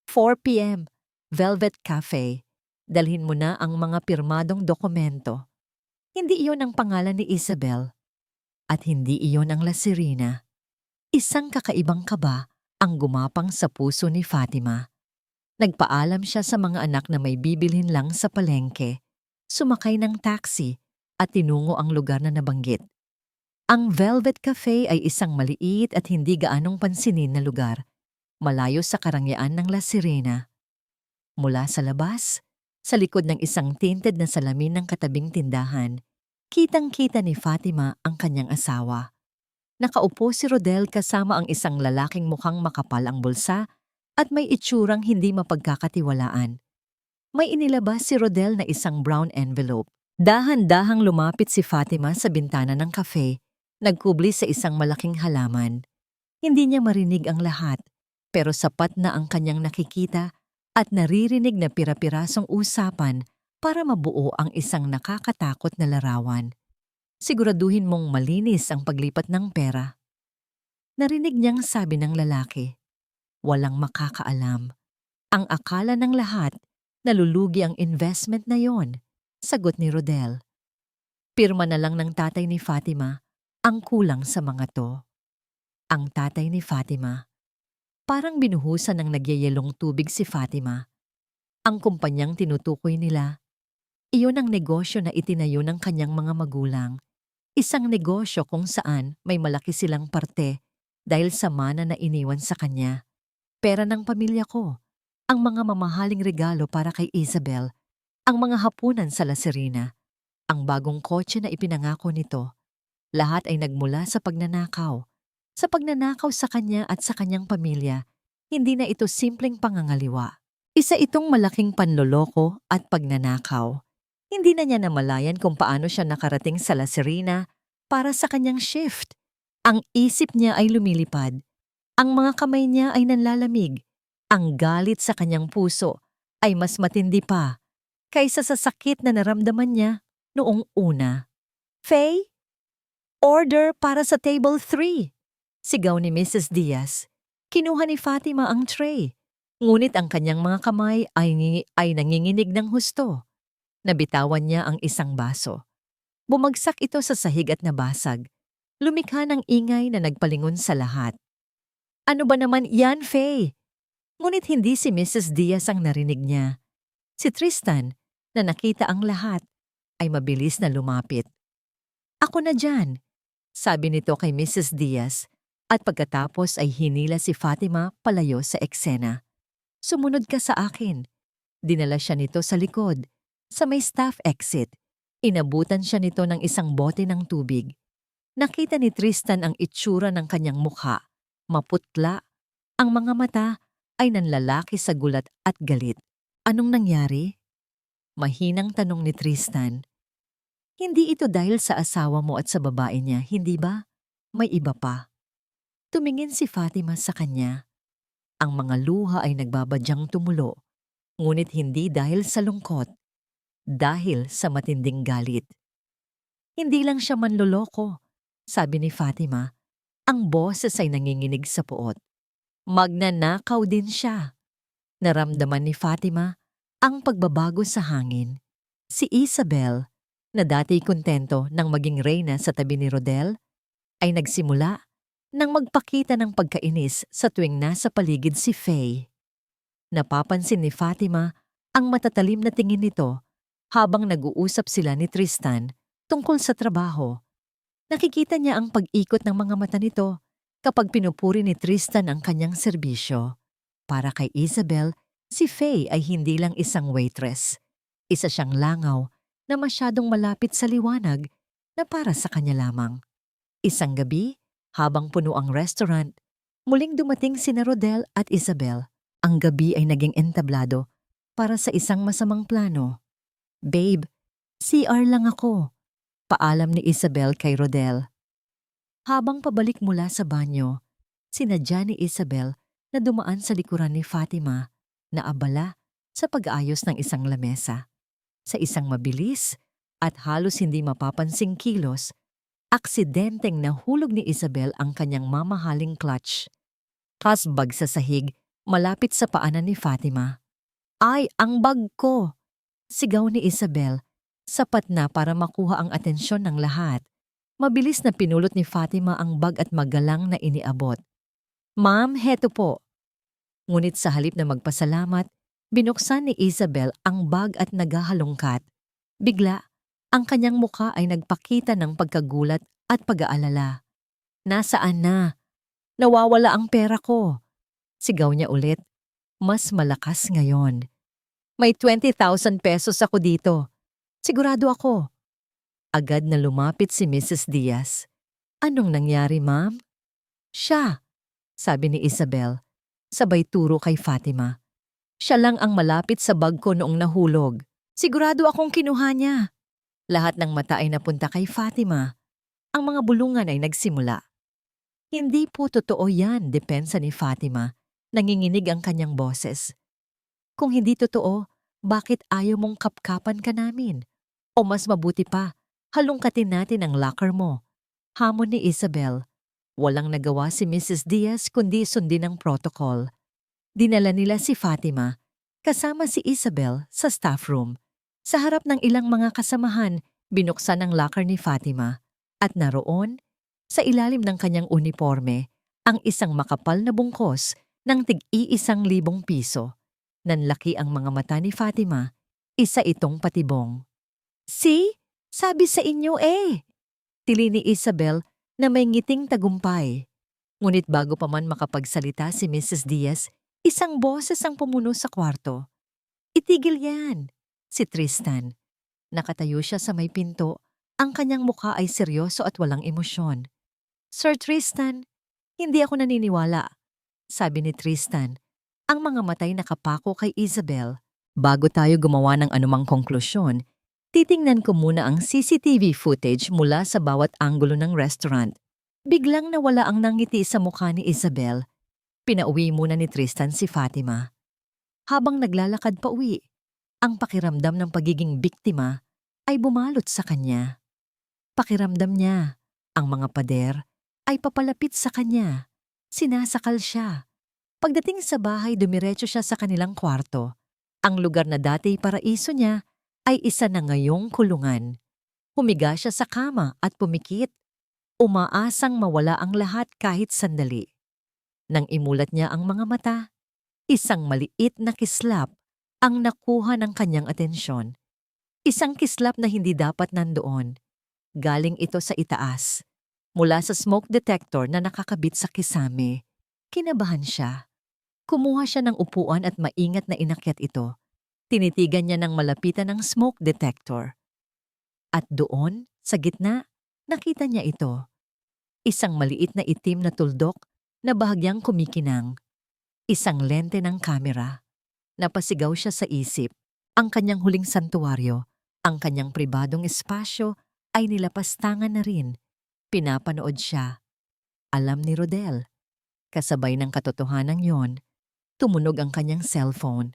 4 p.m. Velvet Cafe. Dalhin mo na ang mga pirmadong dokumento. Hindi iyon ang pangalan ni Isabel. At hindi iyon ang La Serena. Isang kakaibang kaba ang gumapang sa puso ni Fatima. Nagpaalam siya sa mga anak na may bibilhin lang sa palengke, sumakay ng taxi at tinungo ang lugar na nabanggit. Ang Velvet Cafe ay isang maliit at hindi gaanong pansinin na lugar, malayo sa karangyaan ng La Serena. Mula sa labas, sa likod ng isang tinted na salamin ng katabing tindahan, kitang-kita ni Fatima ang kanyang asawa. Nakaupo si Rodel kasama ang isang lalaking mukhang makapal ang bulsa at may itsurang hindi mapagkakatiwalaan. May inilabas si Rodel na isang brown envelope. Dahan-dahang lumapit si Fatima sa bintana ng cafe, nagkubli sa isang malaking halaman. Hindi niya marinig ang lahat, pero sapat na ang kanyang nakikita at naririnig na pira-pirasong usapan para mabuo ang isang nakakatakot na larawan. Siguraduhin mong malinis ang paglipat ng pera. Narinig niyang sabi ng lalaki. Walang makakaalam. Ang akala ng lahat, nalulugi ang investment na yon, sagot ni Rodel. Pirma na lang ng tatay ni Fatima ang kulang sa mga to. Ang tatay ni Fatima. Parang binuhusan ng nagyayelong tubig si Fatima. Ang kumpanyang tinutukoy nila, iyon ang negosyo na itinayo ng kanyang mga magulang. Isang negosyo kung saan may malaki silang parte dahil sa mana na iniwan sa kanya. Pera ng pamilya ko, ang mga mamahaling regalo para kay Isabel, ang mga hapunan sa La Serena, ang bagong kotse na ipinangako nito. Lahat ay nagmula sa pagnanakaw. Sa pagnanakaw sa kanya at sa kanyang pamilya, hindi na ito simpleng pangangaliwa. Isa itong malaking panloloko at pagnanakaw. Hindi na niya namalayan kung paano siya nakarating sa La Serena para sa kanyang shift. Ang isip niya ay lumilipad. Ang mga kamay niya ay nanlalamig. Ang galit sa kanyang puso ay mas matindi pa kaysa sa sakit na naramdaman niya noong una. Faye, order para sa table 3. Sigaw ni Mrs. Diaz. Kinuha ni Fatima ang tray. Ngunit ang kanyang mga kamay ay nanginginig ng husto. Nabitawan niya ang isang baso. Bumagsak ito sa sahig at nabasag. Lumikha ng ingay na nagpalingon sa lahat. Ano ba naman yan, Faye? Ngunit hindi si Mrs. Diaz ang narinig niya. Si Tristan, na nakita ang lahat, ay mabilis na lumapit. Ako na dyan, sabi nito kay Mrs. Diaz, at pagkatapos ay hinila si Fatima palayo sa eksena. Sumunod ka sa akin. Dinala siya nito sa likod, sa may staff exit. Inabutan siya nito ng isang bote ng tubig. Nakita ni Tristan ang itsura ng kanyang mukha. Maputla. Ang mga mata ay nanlalaki sa gulat at galit. Anong nangyari? Mahinang tanong ni Tristan. Hindi ito dahil sa asawa mo at sa babae niya, hindi ba? May iba pa. Tumingin si Fatima sa kanya. Ang mga luha ay nagbabadyang tumulo, ngunit hindi dahil sa lungkot, dahil sa matinding galit. Hindi lang siya manloloko, sabi ni Fatima. Ang boses ay nanginginig sa puot. Magnanakaw din siya. Naramdaman ni Fatima ang pagbabago sa hangin. Si Isabel, na dati kontento nang maging reyna sa tabi ni Rodel, ay nagsimula nang magpakita ng pagkainis sa tuwing nasa paligid si Faye. Napapansin ni Fatima ang matatalim na tingin nito habang nag-uusap sila ni Tristan tungkol sa trabaho. Nakikita niya ang pag-ikot ng mga mata nito kapag pinupuri ni Tristan ang kanyang serbisyo. Para kay Isabel, si Faye ay hindi lang isang waitress. Isa siyang langaw na masyadong malapit sa liwanag na para sa kanya lamang. Isang gabi, habang puno ang restaurant, muling dumating sina Rodel at Isabel. Ang gabi ay naging entablado para sa isang masamang plano. Babe, CR lang ako, paalam ni Isabel kay Rodel. Habang pabalik mula sa banyo, sinadya ni Isabel na dumaan sa likuran ni Fatima na abala sa pag-aayos ng isang lamesa. Sa isang mabilis at halos hindi mapapansing kilos, aksidenteng nahulog ni Isabel ang kanyang mamahaling clutch. Kasbag sa sahig, malapit sa paanan ni Fatima. Ay, ang bag ko! Sigaw ni Isabel, sapat na para makuha ang atensyon ng lahat. Mabilis na pinulot ni Fatima ang bag at magalang na iniabot. Ma'am, heto po. Ngunit sa halip na magpasalamat, binuksan ni Isabel ang bag at naghahalongkat. Bigla, ang kanyang muka ay nagpakita ng pagkagulat at pag-aalala. Nasaan na? Nawawala ang pera ko. Sigaw niya ulit, mas malakas ngayon. May 20,000 pesos ako dito. Sigurado ako. Agad na lumapit si Mrs. Diaz. Anong nangyari, ma'am? Siya, sabi ni Isabel, sabay turo kay Fatima. Siya lang ang malapit sa bag ko noong nahulog. Sigurado akong kinuha niya. Lahat ng mata ay napunta kay Fatima. Ang mga bulungan ay nagsimula. Hindi po totoo yan, depensa ni Fatima. Nanginginig ang kanyang boses. Kung hindi totoo, bakit ayaw mong kapkapan ka namin? O mas mabuti pa, halongkatin natin ang locker mo. Hamon ni Isabel. Walang nagawa si Mrs. Diaz kundi sundin ang protocol. Dinala nila si Fatima, kasama si Isabel sa staff room. Sa harap ng ilang mga kasamahan, binuksan ang locker ni Fatima. At naroon, sa ilalim ng kanyang uniforme, ang isang makapal na bungkos ng tig-1,000 piso. Nanlaki ang mga mata ni Fatima, isa itong patibong. See? Sabi sa inyo eh! Tili ni Isabel na may ngiting tagumpay. Ngunit bago pa man makapagsalita si Mrs. Diaz, isang boses ang pumuno sa kwarto. Itigil yan! Si Tristan. Nakatayo siya sa may pinto, ang kanyang mukha ay seryoso at walang emosyon. Sir Tristan, hindi ako naniniwala, sabi ni Tristan. Ang mga matay nakapako kay Isabel. Bago tayo gumawa ng anumang konklusyon, titingnan ko muna ang CCTV footage mula sa bawat anggulo ng restaurant. Biglang nawala ang nangiti sa mukha ni Isabel. Pinauwi muna ni Tristan si Fatima. Habang naglalakad pa uwi, ang pakiramdam ng pagiging biktima ay bumalot sa kanya. Pakiramdam niya, ang mga pader ay papalapit sa kanya. Sinasakal siya. Pagdating sa bahay, dumiretso siya sa kanilang kwarto. Ang lugar na dati paraiso niya ay isa na ngayong kulungan. Humiga siya sa kama at pumikit. Umaasang mawala ang lahat kahit sandali. Nang imulat niya ang mga mata, isang maliit na kislap ang nakuha ng kanyang atensyon. Isang kislap na hindi dapat nandoon. Galing ito sa itaas, mula sa smoke detector na nakakabit sa kisame. Kinabahan siya. Kumuha siya ng upuan at maingat na inakyat ito. Tinitigan niya ng malapitan ng smoke detector. At doon, sa gitna, nakita niya ito. Isang maliit na itim na tuldok na bahagyang kumikinang. Isang lente ng kamera. Napasigaw siya sa isip. Ang kanyang huling santuwaryo, ang kanyang pribadong espasyo ay nilapastangan na rin. Pinapanood siya. Alam ni Rodel. Kasabay ng katotohanan yon, tumunog ang kanyang cellphone.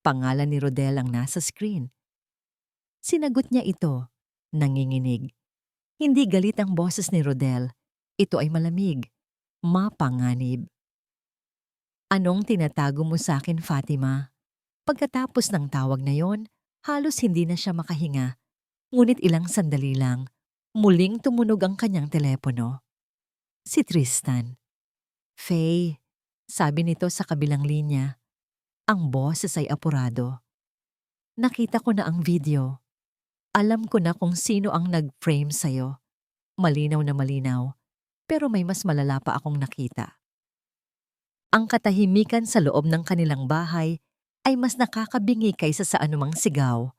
Pangalan ni Rodel ang nasa screen. Sinagot niya ito, nanginginig. Hindi galit ang boses ni Rodel. Ito ay malamig, mapanganib. Anong tinatago mo sa akin, Fatima? Pagkatapos ng tawag na yon, halos hindi na siya makahinga. Ngunit ilang sandali lang, muling tumunog ang kanyang telepono. Si Tristan. Faye, sabi nito sa kabilang linya. Ang boses ay apurado. Nakita ko na ang video. Alam ko na kung sino ang nag-frame sa'yo. Malinaw na malinaw, pero may mas malala pa akong nakita. Ang katahimikan sa loob ng kanilang bahay ay mas nakakabingi kaysa sa anumang sigaw.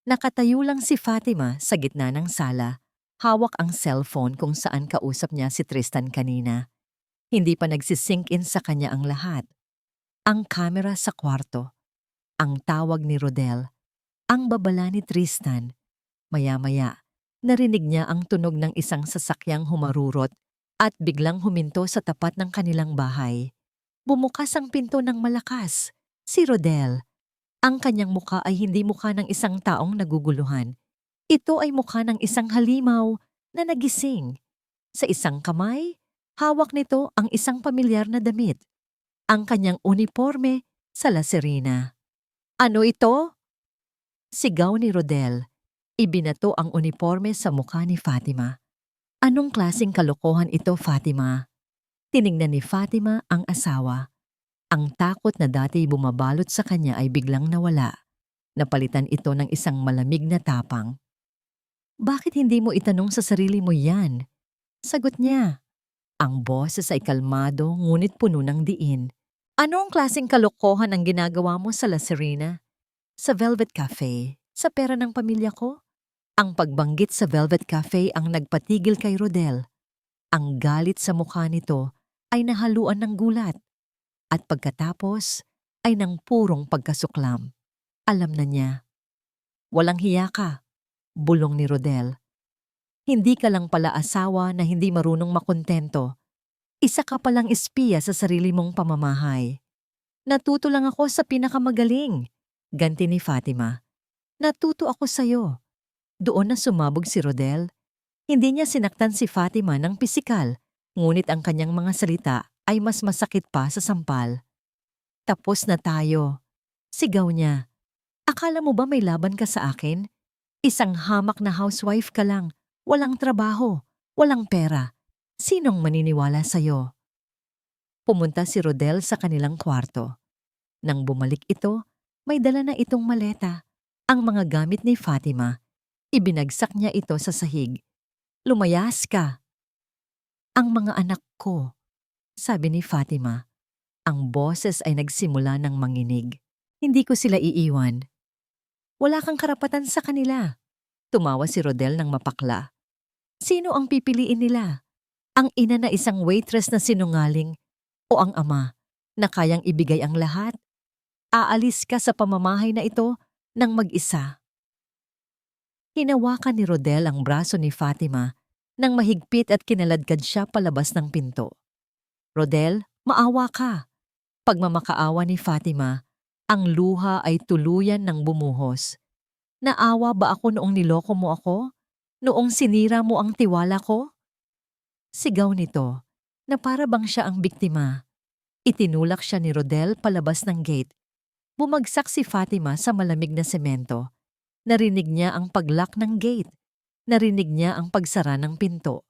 Nakatayo lang si Fatima sa gitna ng sala, hawak ang cellphone kung saan kausap niya si Tristan kanina. Hindi pa nagsisink in sa kanya ang lahat. Ang kamera sa kwarto, ang tawag ni Rodel, ang babala ni Tristan. Maya-maya, narinig niya ang tunog ng isang sasakyang humarurot at biglang huminto sa tapat ng kanilang bahay. Bumukas ang pinto ng malakas. Si Rodel. Ang kanyang muka ay hindi muka ng isang taong naguguluhan. Ito ay muka ng isang halimaw na nagising. Sa isang kamay, hawak nito ang isang pamilyar na damit. Ang kanyang uniforme sa laserina. Ano ito? Sigaw ni Rodel. Ibinato ang uniforme sa mukha ni Fatima. Anong klaseng kalokohan ito, Fatima? Tiningnan ni Fatima ang asawa. Ang takot na dati bumabalot sa kanya ay biglang nawala. Napalitan ito ng isang malamig na tapang. Bakit hindi mo itanong sa sarili mo yan? Sagot niya. Ang boses ay kalmado ngunit puno ng diin. Anong klaseng kalokohan ang ginagawa mo sa Lacerina? Sa Velvet Cafe, sa pera ng pamilya ko? Ang pagbanggit sa Velvet Cafe ang nagpatigil kay Rodel. Ang galit sa mukha nito ay nahaluan ng gulat. At pagkatapos ay ng purong pagkasuklam. Alam na niya. Walang hiya ka, bulong ni Rodel. Hindi ka lang pala asawa na hindi marunong makontento. Isa ka palang espiya sa sarili mong pamamahay. Natuto lang ako sa pinakamagaling, ganti ni Fatima. Natuto ako sa'yo. Doon na sumabog si Rodel. Hindi niya sinaktan si Fatima ng pisikal, ngunit ang kanyang mga salita ay mas masakit pa sa sampal. Tapos na tayo. Sigaw niya. Akala mo ba may laban ka sa akin? Isang hamak na housewife ka lang, walang trabaho, walang pera. Sinong maniniwala sa'yo? Pumunta si Rodel sa kanilang kwarto. Nang bumalik ito, may dala na itong maleta. Ang mga gamit ni Fatima. Ibinagsak niya ito sa sahig. Lumayas ka. Ang mga anak ko, sabi ni Fatima. Ang boses ay nagsimula ng manginig. Hindi ko sila iiwan. Wala kang karapatan sa kanila. Tumawa si Rodel ng mapakla. Sino ang pipiliin nila? Ang ina na isang waitress na sinungaling o ang ama na kayang ibigay ang lahat? Aalis ka sa pamamahay na ito ng mag-isa. Hinawakan ni Rodel ang braso ni Fatima nang mahigpit at kinaladkad siya palabas ng pinto. Rodel, maawa ka. Pagmamakaawa ni Fatima, ang luha ay tuluyan ng bumuhos. Naawa ba ako noong niloko mo ako? Noong sinira mo ang tiwala ko? Sigaw nito na para bang siya ang biktima. Itinulak siya ni Rodel palabas ng gate. Bumagsak si Fatima sa malamig na semento. Narinig niya ang paglock ng gate. Narinig niya ang pagsara ng pinto.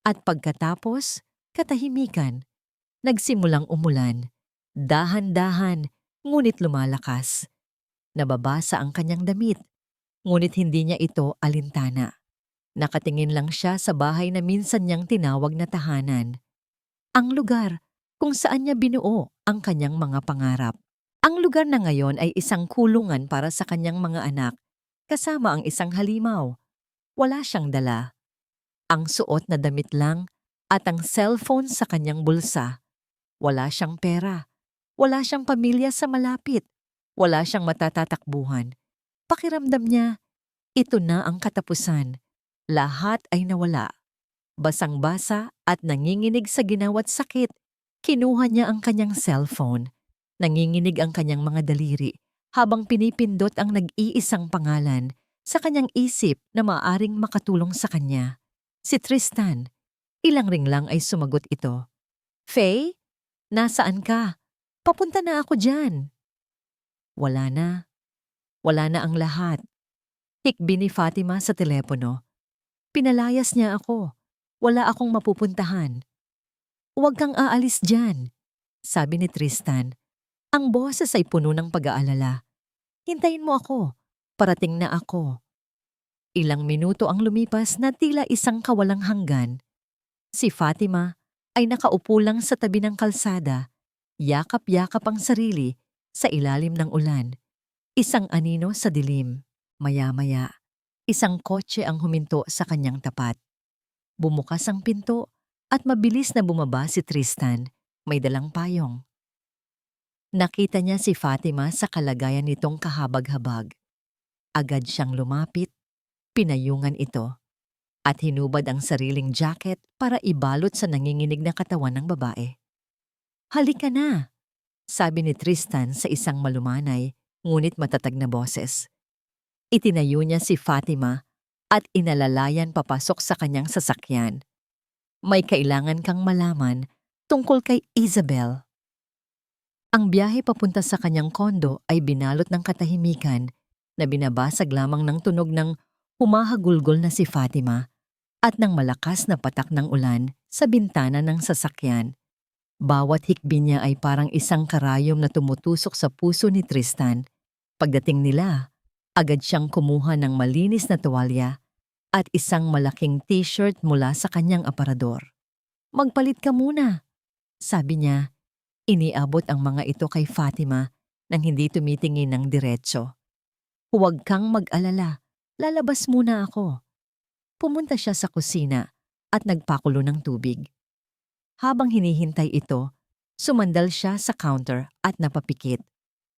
At pagkatapos, katahimikan. Nagsimulang umulan. Dahan-dahan, ngunit lumalakas. Nababasa ang kanyang damit, ngunit hindi niya ito alintana. Nakatingin lang siya sa bahay na minsan niyang tinawag na tahanan. Ang lugar kung saan niya binuo ang kanyang mga pangarap. Ang lugar na ngayon ay isang kulungan para sa kanyang mga anak, kasama ang isang halimaw. Wala siyang dala. Ang suot na damit lang at ang cellphone sa kanyang bulsa. Wala siyang pera. Wala siyang pamilya sa malapit. Wala siyang matatatakbuhan. Pakiramdam niya, ito na ang katapusan. Lahat ay nawala. Basang-basa at nanginginig sa ginawa't sakit, kinuha niya ang kanyang cellphone. Nanginginig ang kanyang mga daliri habang pinipindot ang nag-iisang pangalan sa kanyang isip na maaaring makatulong sa kanya. Si Tristan. Ilang ring lang ay sumagot ito. Faye? Nasaan ka? Papunta na ako dyan. Wala na. Wala na ang lahat. Hikbi ni Fatima sa telepono. Pinalayas niya ako. Wala akong mapupuntahan. Huwag kang aalis dyan, sabi ni Tristan. Ang boses ay puno ng pag-aalala. Hintayin mo ako. Parating na ako. Ilang minuto ang lumipas na tila isang kawalang hanggan. Si Fatima ay nakaupo lang sa tabi ng kalsada, yakap-yakap ang sarili sa ilalim ng ulan. Isang anino sa dilim. Maya-maya, isang kotse ang huminto sa kanyang tapat. Bumukas ang pinto at mabilis na bumaba si Tristan, may dalang payong. Nakita niya si Fatima sa kalagayan nitong kahabag-habag. Agad siyang lumapit, pinayungan ito, at hinubad ang sariling jacket para ibalot sa nanginginig na katawan ng babae. Halika na, sabi ni Tristan sa isang malumanay ngunit matatag na boses. Itinayo niya si Fatima at inalalayan papasok sa kanyang sasakyan. May kailangan kang malaman tungkol kay Isabel. Ang biyahe papunta sa kanyang kondo ay binalot ng katahimikan na binabasag lamang ng tunog ng humahagulgol na si Fatima at ng malakas na patak ng ulan sa bintana ng sasakyan. Bawat hikbi niya ay parang isang karayom na tumutusok sa puso ni Tristan. Pagdating nila, agad siyang kumuha ng malinis na tuwalya at isang malaking t-shirt mula sa kanyang aparador. Magpalit ka muna, sabi niya. Iniabot ang mga ito kay Fatima nang hindi tumitingin ng diretso. Huwag kang mag-alala, lalabas muna ako. Pumunta siya sa kusina at nagpakulo ng tubig. Habang hinihintay ito, sumandal siya sa counter at napapikit.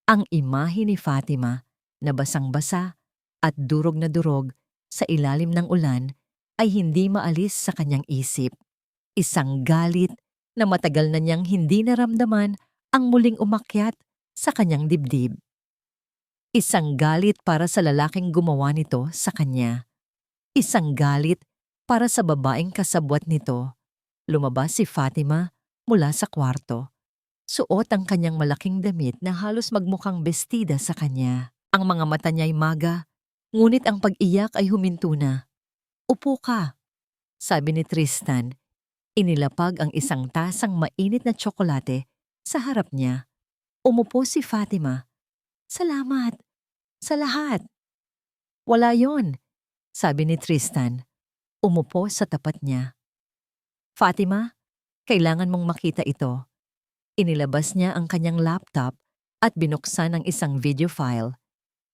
Ang imahe ni Fatima na basang-basa at durog na durog sa ilalim ng ulan ay hindi maalis sa kanyang isip. Isang galit na matagal na niyang hindi naramdaman ang muling umakyat sa kanyang dibdib. Isang galit para sa lalaking gumawa nito sa kanya. Isang galit para sa babaeng kasabwat nito. Lumabas si Fatima mula sa kwarto. Suot ang kanyang malaking damit na halos magmukhang bestida sa kanya. Ang mga mata niya'y maga, ngunit ang pag-iyak ay huminto na. Upo ka, sabi ni Tristan. Inilapag ang isang tasang mainit na tsokolate sa harap niya. Umupo si Fatima. Salamat. Sa lahat. Wala yon, sabi ni Tristan. Umupo sa tapat niya. Fatima, kailangan mong makita ito. Inilabas niya ang kanyang laptop at binuksan ang isang video file.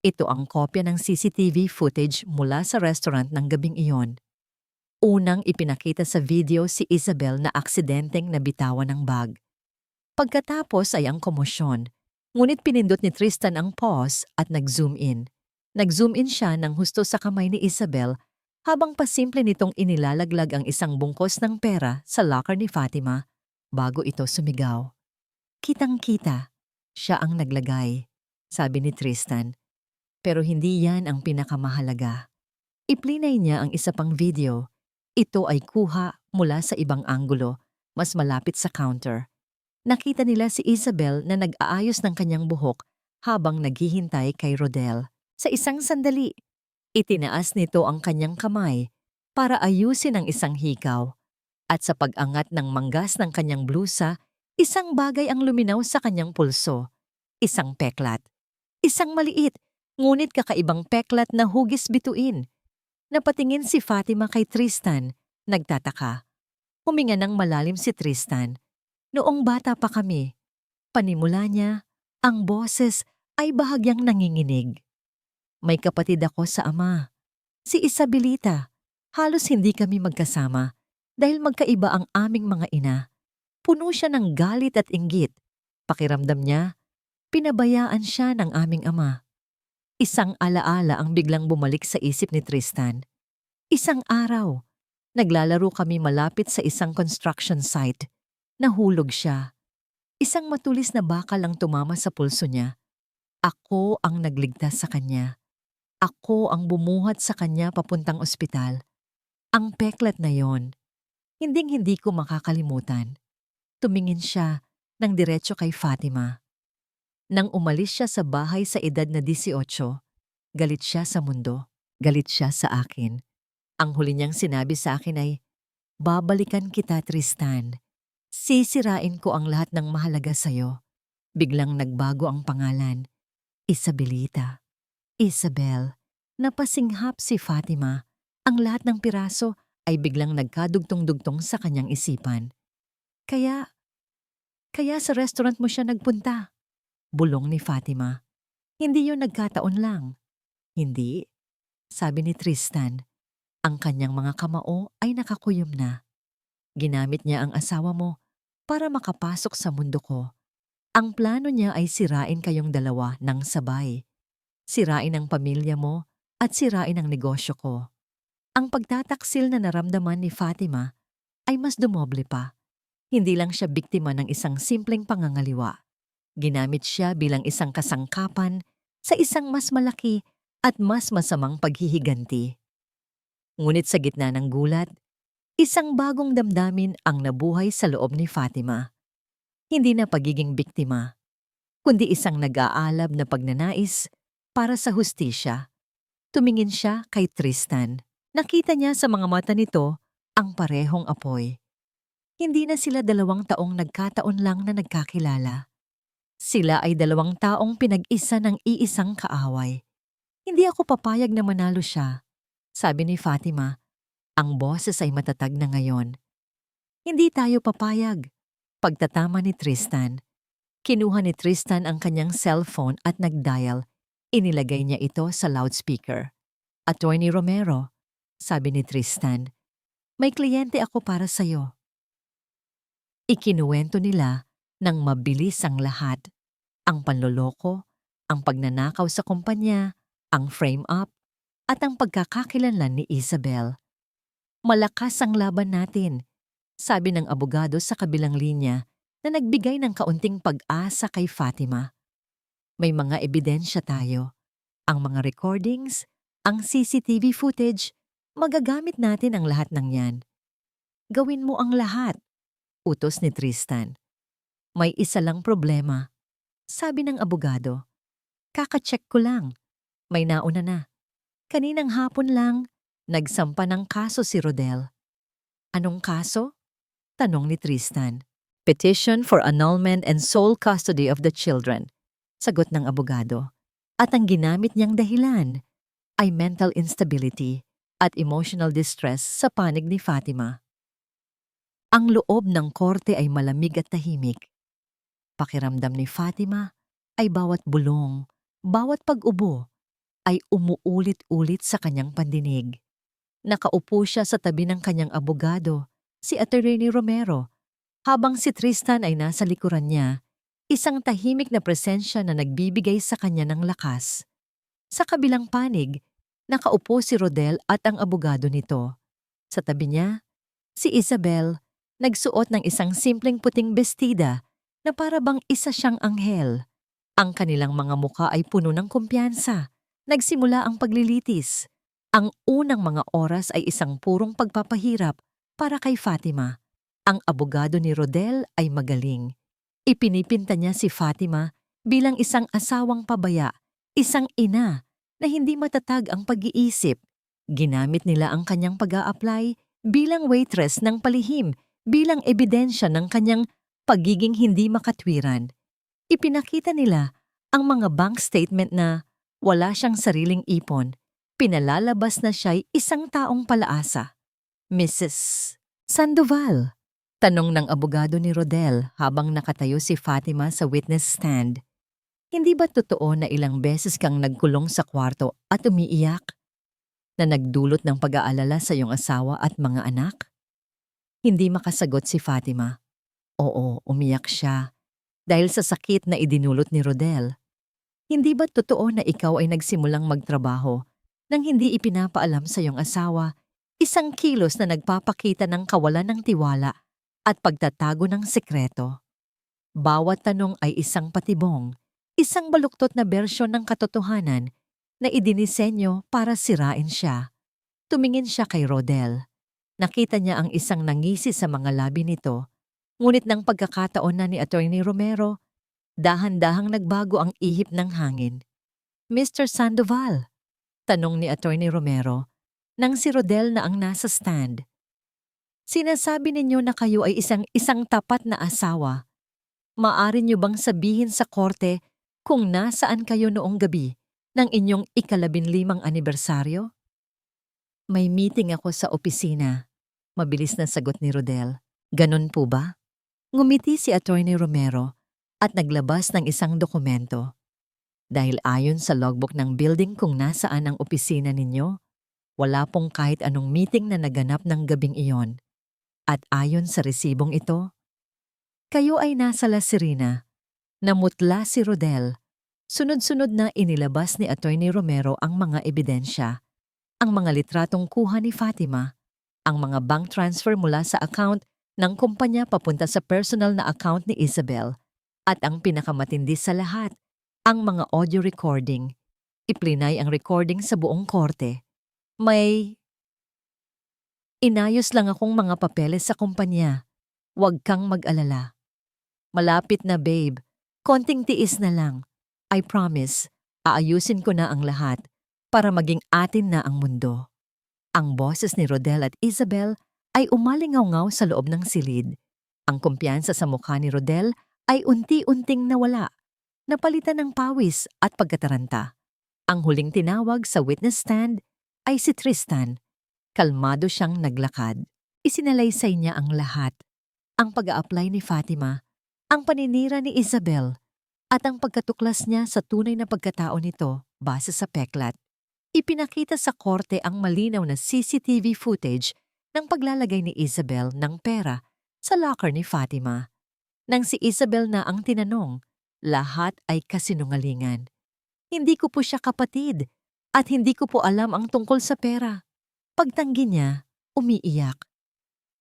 Ito ang kopya ng CCTV footage mula sa restaurant ng gabing iyon. Unang ipinakita sa video si Isabel na aksidenteng nabitawan ng bag. Pagkatapos ay ang komosyon, ngunit pinindot ni Tristan ang pause at nag-zoom in. Nag-zoom in siya ng husto sa kamay ni Isabel habang pasimple nitong inilalaglag ang isang bungkos ng pera sa locker ni Fatima bago ito sumigaw. Kitang-kita, siya ang naglagay, sabi ni Tristan. Pero hindi yan ang pinakamahalaga. Iplinay niya ang isa pang video. Ito ay kuha mula sa ibang anggulo, mas malapit sa counter. Nakita nila si Isabel na nag-aayos ng kanyang buhok habang naghihintay kay Rodel. Sa isang sandali, itinaas nito ang kanyang kamay para ayusin ang isang hikaw. At sa pag-angat ng manggas ng kanyang blusa, isang bagay ang luminaw sa kanyang pulso. Isang peklat. Isang maliit, ngunit kakaibang peklat na hugis bituin. Napatingin si Fatima kay Tristan, nagtataka. Huminga ng malalim si Tristan. Noong bata pa kami, panimula niya, ang boses ay bahagyang nanginginig. May kapatid ako sa ama, si Isabelita. Halos hindi kami magkasama, Dahil magkaiba ang aming mga ina, puno siya ng galit at inggit. Pakiramdam niya, pinabayaan siya ng aming ama. Isang alaala ang biglang bumalik sa isip ni Tristan. Isang araw, naglalaro kami malapit sa isang construction site. Nahulog siya. Isang matulis na bakal ang tumama sa pulso niya. Ako ang nagligtas sa kanya. Ako ang bumuhat sa kanya papuntang ospital. Ang peklat na yon, hinding-hindi ko makakalimutan. Tumingin siya ng diretso kay Fatima. Nang umalis siya sa bahay sa edad na 18, galit siya sa mundo, galit siya sa akin. Ang huli niyang sinabi sa akin ay, "Babalikan kita, Tristan. Sisirain ko ang lahat ng mahalaga sa'yo." Biglang nagbago ang pangalan. Isabelita. Isabel. Napasinghap si Fatima. Ang lahat ng piraso ay biglang nagkadugtong-dugtong sa kanyang isipan. Kaya sa restaurant mo siya nagpunta. Bulong ni Fatima. Hindi yun nagkataon lang. Hindi, sabi ni Tristan. Ang kanyang mga kamao ay nakakuyom na. Ginamit niya ang asawa mo para makapasok sa mundo ko. Ang plano niya ay sirain kayong dalawa ng sabay. Sirain ang pamilya mo at sirain ang negosyo ko. Ang pagtataksil na naramdaman ni Fatima ay mas dumoble pa. Hindi lang siya biktima ng isang simpleng pangangaliwa. Ginamit siya bilang isang kasangkapan sa isang mas malaki at mas masamang paghihiganti. Ngunit sa gitna ng gulat, isang bagong damdamin ang nabuhay sa loob ni Fatima. Hindi na pagiging biktima, kundi isang nag-aalab na pagnanais para sa hustisya. Tumingin siya kay Tristan. Nakita niya sa mga mata nito ang parehong apoy. Hindi na sila 2 taong nagkataon lang na nagkakilala. Sila ay 2 taong pinag-isa ng iisang kaaway. Hindi ako papayag na manalo siya, sabi ni Fatima. Ang boses ay matatag na ngayon. Hindi tayo papayag. Pagtatama ni Tristan. Kinuha ni Tristan ang kanyang cellphone at nag-dial. Inilagay niya ito sa loudspeaker. Attorney Romero, sabi ni Tristan, may kliyente ako para sa'yo. Ikinuwento nila ng mabilis ang lahat. Ang panloloko, ang pagnanakaw sa kumpanya, ang frame-up, at ang pagkakakilanlan ni Isabel. Malakas ang laban natin, sabi ng abogado sa kabilang linya na nagbigay ng kaunting pag-asa kay Fatima. May mga ebidensya tayo. Ang mga recordings, ang CCTV footage, magagamit natin ang lahat ng yan. Gawin mo ang lahat, utos ni Tristan. May isa lang problema, sabi ng abogado. Kaka-check ko lang. May nauna na. Kaninang hapon lang, nagsampa ng kaso si Rodel. Anong kaso? Tanong ni Tristan. Petition for annulment and sole custody of the children, sagot ng abogado. At ang ginamit niyang dahilan ay mental instability at emotional distress sa panig ni Fatima. Ang loob ng korte ay malamig at tahimik. Pakiramdam ni Fatima ay bawat bulong, bawat pag-ubo ay umuulit-ulit sa kanyang pandinig. Nakaupo siya sa tabi ng kanyang abogado, si Attorney Romero, habang si Tristan ay nasa likuran niya, isang tahimik na presensya na nagbibigay sa kanya ng lakas. Sa kabilang panig, nakaupo si Rodel at ang abogado nito. Sa tabi niya, si Isabel, nagsuot ng isang simpleng puting bestida na para bang isa siyang anghel. Ang kanilang mga muka ay puno ng kumpiyansa. Nagsimula ang paglilitis. Ang unang mga oras ay isang purong pagpapahirap para kay Fatima. Ang abogado ni Rodel ay magaling. Ipinipinta niya si Fatima bilang isang asawang pabaya, isang ina na hindi matatag ang pag-iisip. Ginamit nila ang kanyang pag-a-apply bilang waitress ng palihim, bilang ebidensya ng kanyang pagiging hindi makatwiran. Ipinakita nila ang mga bank statement na wala siyang sariling ipon. Pinalalabas na siya'y isang taong palaasa. Mrs. Sandoval, tanong ng abogado ni Rodel habang nakatayo si Fatima sa witness stand. Hindi ba totoo na ilang beses kang nagkulong sa kwarto at umiiyak? Na nagdulot ng pag-aalala sa iyong asawa at mga anak? Hindi makasagot si Fatima. Oo, umiyak siya dahil sa sakit na idinulot ni Rodel. Hindi ba totoo na ikaw ay nagsimulang magtrabaho nang hindi ipinapaalam sa iyong asawa, isang kilos na nagpapakita ng kawalan ng tiwala at pagtatago ng sekreto? Bawat tanong ay isang patibong, isang baluktot na bersyon ng katotohanan na idinisenyo para sirain siya. Tumingin siya kay Rodel. Nakita niya ang isang nangisi sa mga labi nito, ngunit ng pagkakataon na ni Attorney Romero, dahan-dahang nagbago ang ihip ng hangin. Mr. Sandoval, tanong ni Attorney Romero, nang si Rodel na ang nasa stand. Sinasabi ninyo na kayo ay isang tapat na asawa. Maaari niyo bang sabihin sa korte kung nasaan kayo noong gabi ng inyong ika-15 anibersaryo? May meeting ako sa opisina. Mabilis na sagot ni Rodel. Ganon po ba? Ngumiti si Attorney Romero at naglabas ng isang dokumento. Dahil ayon sa logbook ng building kung nasaan ang opisina ninyo, wala pong kahit anong meeting na naganap ng gabing iyon. At ayon sa resibong ito, kayo ay nasa La Serena. Namutla si Rodel. Sunod-sunod na inilabas ni Attorney Romero ang mga ebidensya, ang mga litratong kuha ni Fatima, ang mga bank transfer mula sa account ng kumpanya papunta sa personal na account ni Isabel, at ang pinakamatindi sa lahat, ang mga audio recording. Iplinay ang recording sa buong korte. May inayos lang akong mga papeles sa kumpanya. Huwag kang mag-alala. Malapit na, babe. Konting tiis na lang. I promise, aayusin ko na ang lahat para maging atin na ang mundo. Ang boses ni Rodel at Isabel ay umalingaw-ngaw sa loob ng silid. Ang kumpiyansa sa mukha ni Rodel ay unti-unting nawala, napalitan ng pawis at pagkataranta. Ang huling tinawag sa witness stand ay si Tristan. Kalmado siyang naglakad. Isinalaysay niya ang lahat. Ang pag-a-apply ni Fatima, ang paninira ni Isabel, at ang pagkatuklas niya sa tunay na pagkatao nito base sa peklat. Ipinakita sa korte ang malinaw na CCTV footage ng paglalagay ni Isabel ng pera sa locker ni Fatima. Nang si Isabel na ang tinanong, lahat ay kasinungalingan. Hindi ko po siya kapatid at hindi ko po alam ang tungkol sa pera. Pagtanggi niya, umiiyak.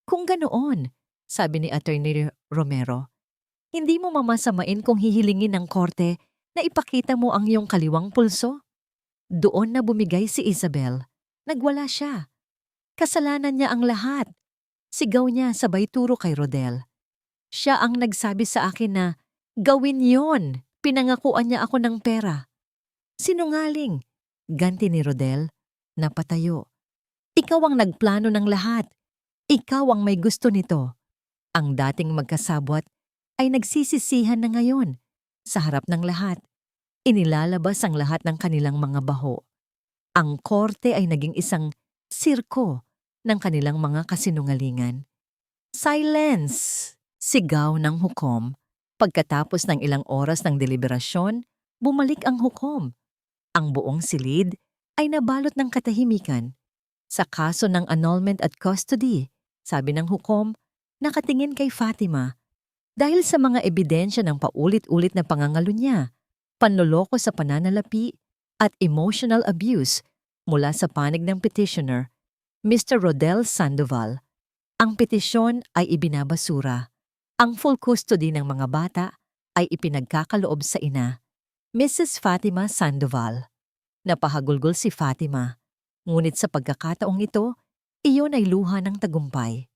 Kung ganoon, sabi ni Attorney Romero, hindi mo mamasamain kung hihilingin ng korte na ipakita mo ang iyong kaliwang pulso? Doon na bumigay si Isabel. Nagwala siya. Kasalanan niya ang lahat. Sigaw niya sabay turo kay Rodel. Siya ang nagsabi sa akin na, gawin yon. Pinangakuan niya ako ng pera. Sinungaling. Ganti ni Rodel. Napatayo. Ikaw ang nagplano ng lahat. Ikaw ang may gusto nito. Ang dating magkasabwat ay nagsisisihan na ngayon. Sa harap ng lahat, inilalabas ang lahat ng kanilang mga baho. Ang korte ay naging isang sirko ng kanilang mga kasinungalingan. Silence! Sigaw ng hukom. Pagkatapos ng ilang oras ng deliberasyon, bumalik ang hukom. Ang buong silid ay nabalot ng katahimikan. Sa kaso ng annulment at custody, sabi ng hukom, nakatingin kay Fatima. Dahil sa mga ebidensya ng paulit-ulit na pangangalo niya, panloloko sa pananalapi at emotional abuse mula sa panig ng petitioner, Mr. Rodel Sandoval, ang petisyon ay ibinabasura. Ang full custody ng mga bata ay ipinagkakaloob sa ina, Mrs. Fatima Sandoval. Napahagulgol si Fatima, ngunit sa pagkakataong ito, iyon ay luha ng tagumpay.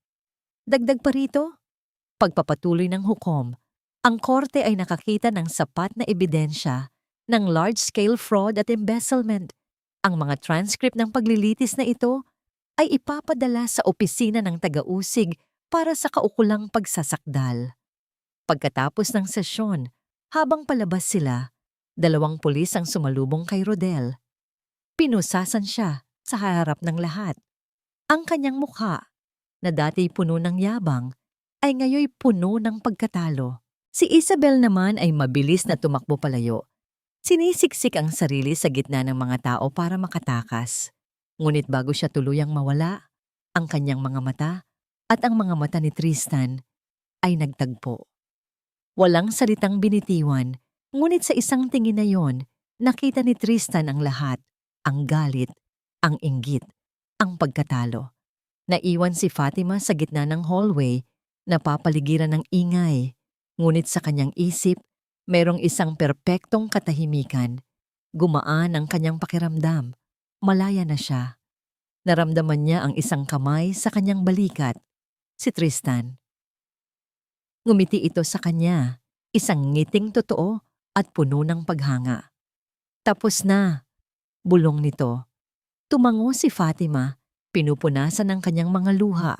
Dagdag pa rito, pagpapatuloy ng hukom, ang korte ay nakakita ng sapat na ebidensya ng large-scale fraud at embezzlement. Ang mga transcript ng paglilitis na ito ay ipapadala sa opisina ng taga-usig para sa kaukulang pagsasakdal. Pagkatapos ng sesyon, habang palabas sila, 2 pulis ang sumalubong kay Rodel. Pinusasan siya sa harap ng lahat. Ang kanyang mukha, na dati puno ng yabang, ay ngayoy puno ng pagkatalo. Si Isabel naman ay mabilis na tumakbo palayo. Sinisiksik ang sarili sa gitna ng mga tao para makatakas. Ngunit bago siya tuluyang mawala, ang kanyang mga mata at ang mga mata ni Tristan ay nagtagpo. Walang salitang binitiwan, ngunit sa isang tingin na yon, nakita ni Tristan ang lahat, ang galit, ang inggit, ang pagkatalo. Naiwan si Fatima sa gitna ng hallway, napapaligiran ng ingay, ngunit sa kanyang isip, merong isang perpektong katahimikan. Gumaan ang kanyang pakiramdam, malaya na siya. Naramdaman niya ang isang kamay sa kanyang balikat, si Tristan. Ngumiti ito sa kanya, isang ngiting totoo at puno ng paghanga. Tapos na, bulong nito. Tumango si Fatima, pinupunasan ng kanyang mga luha.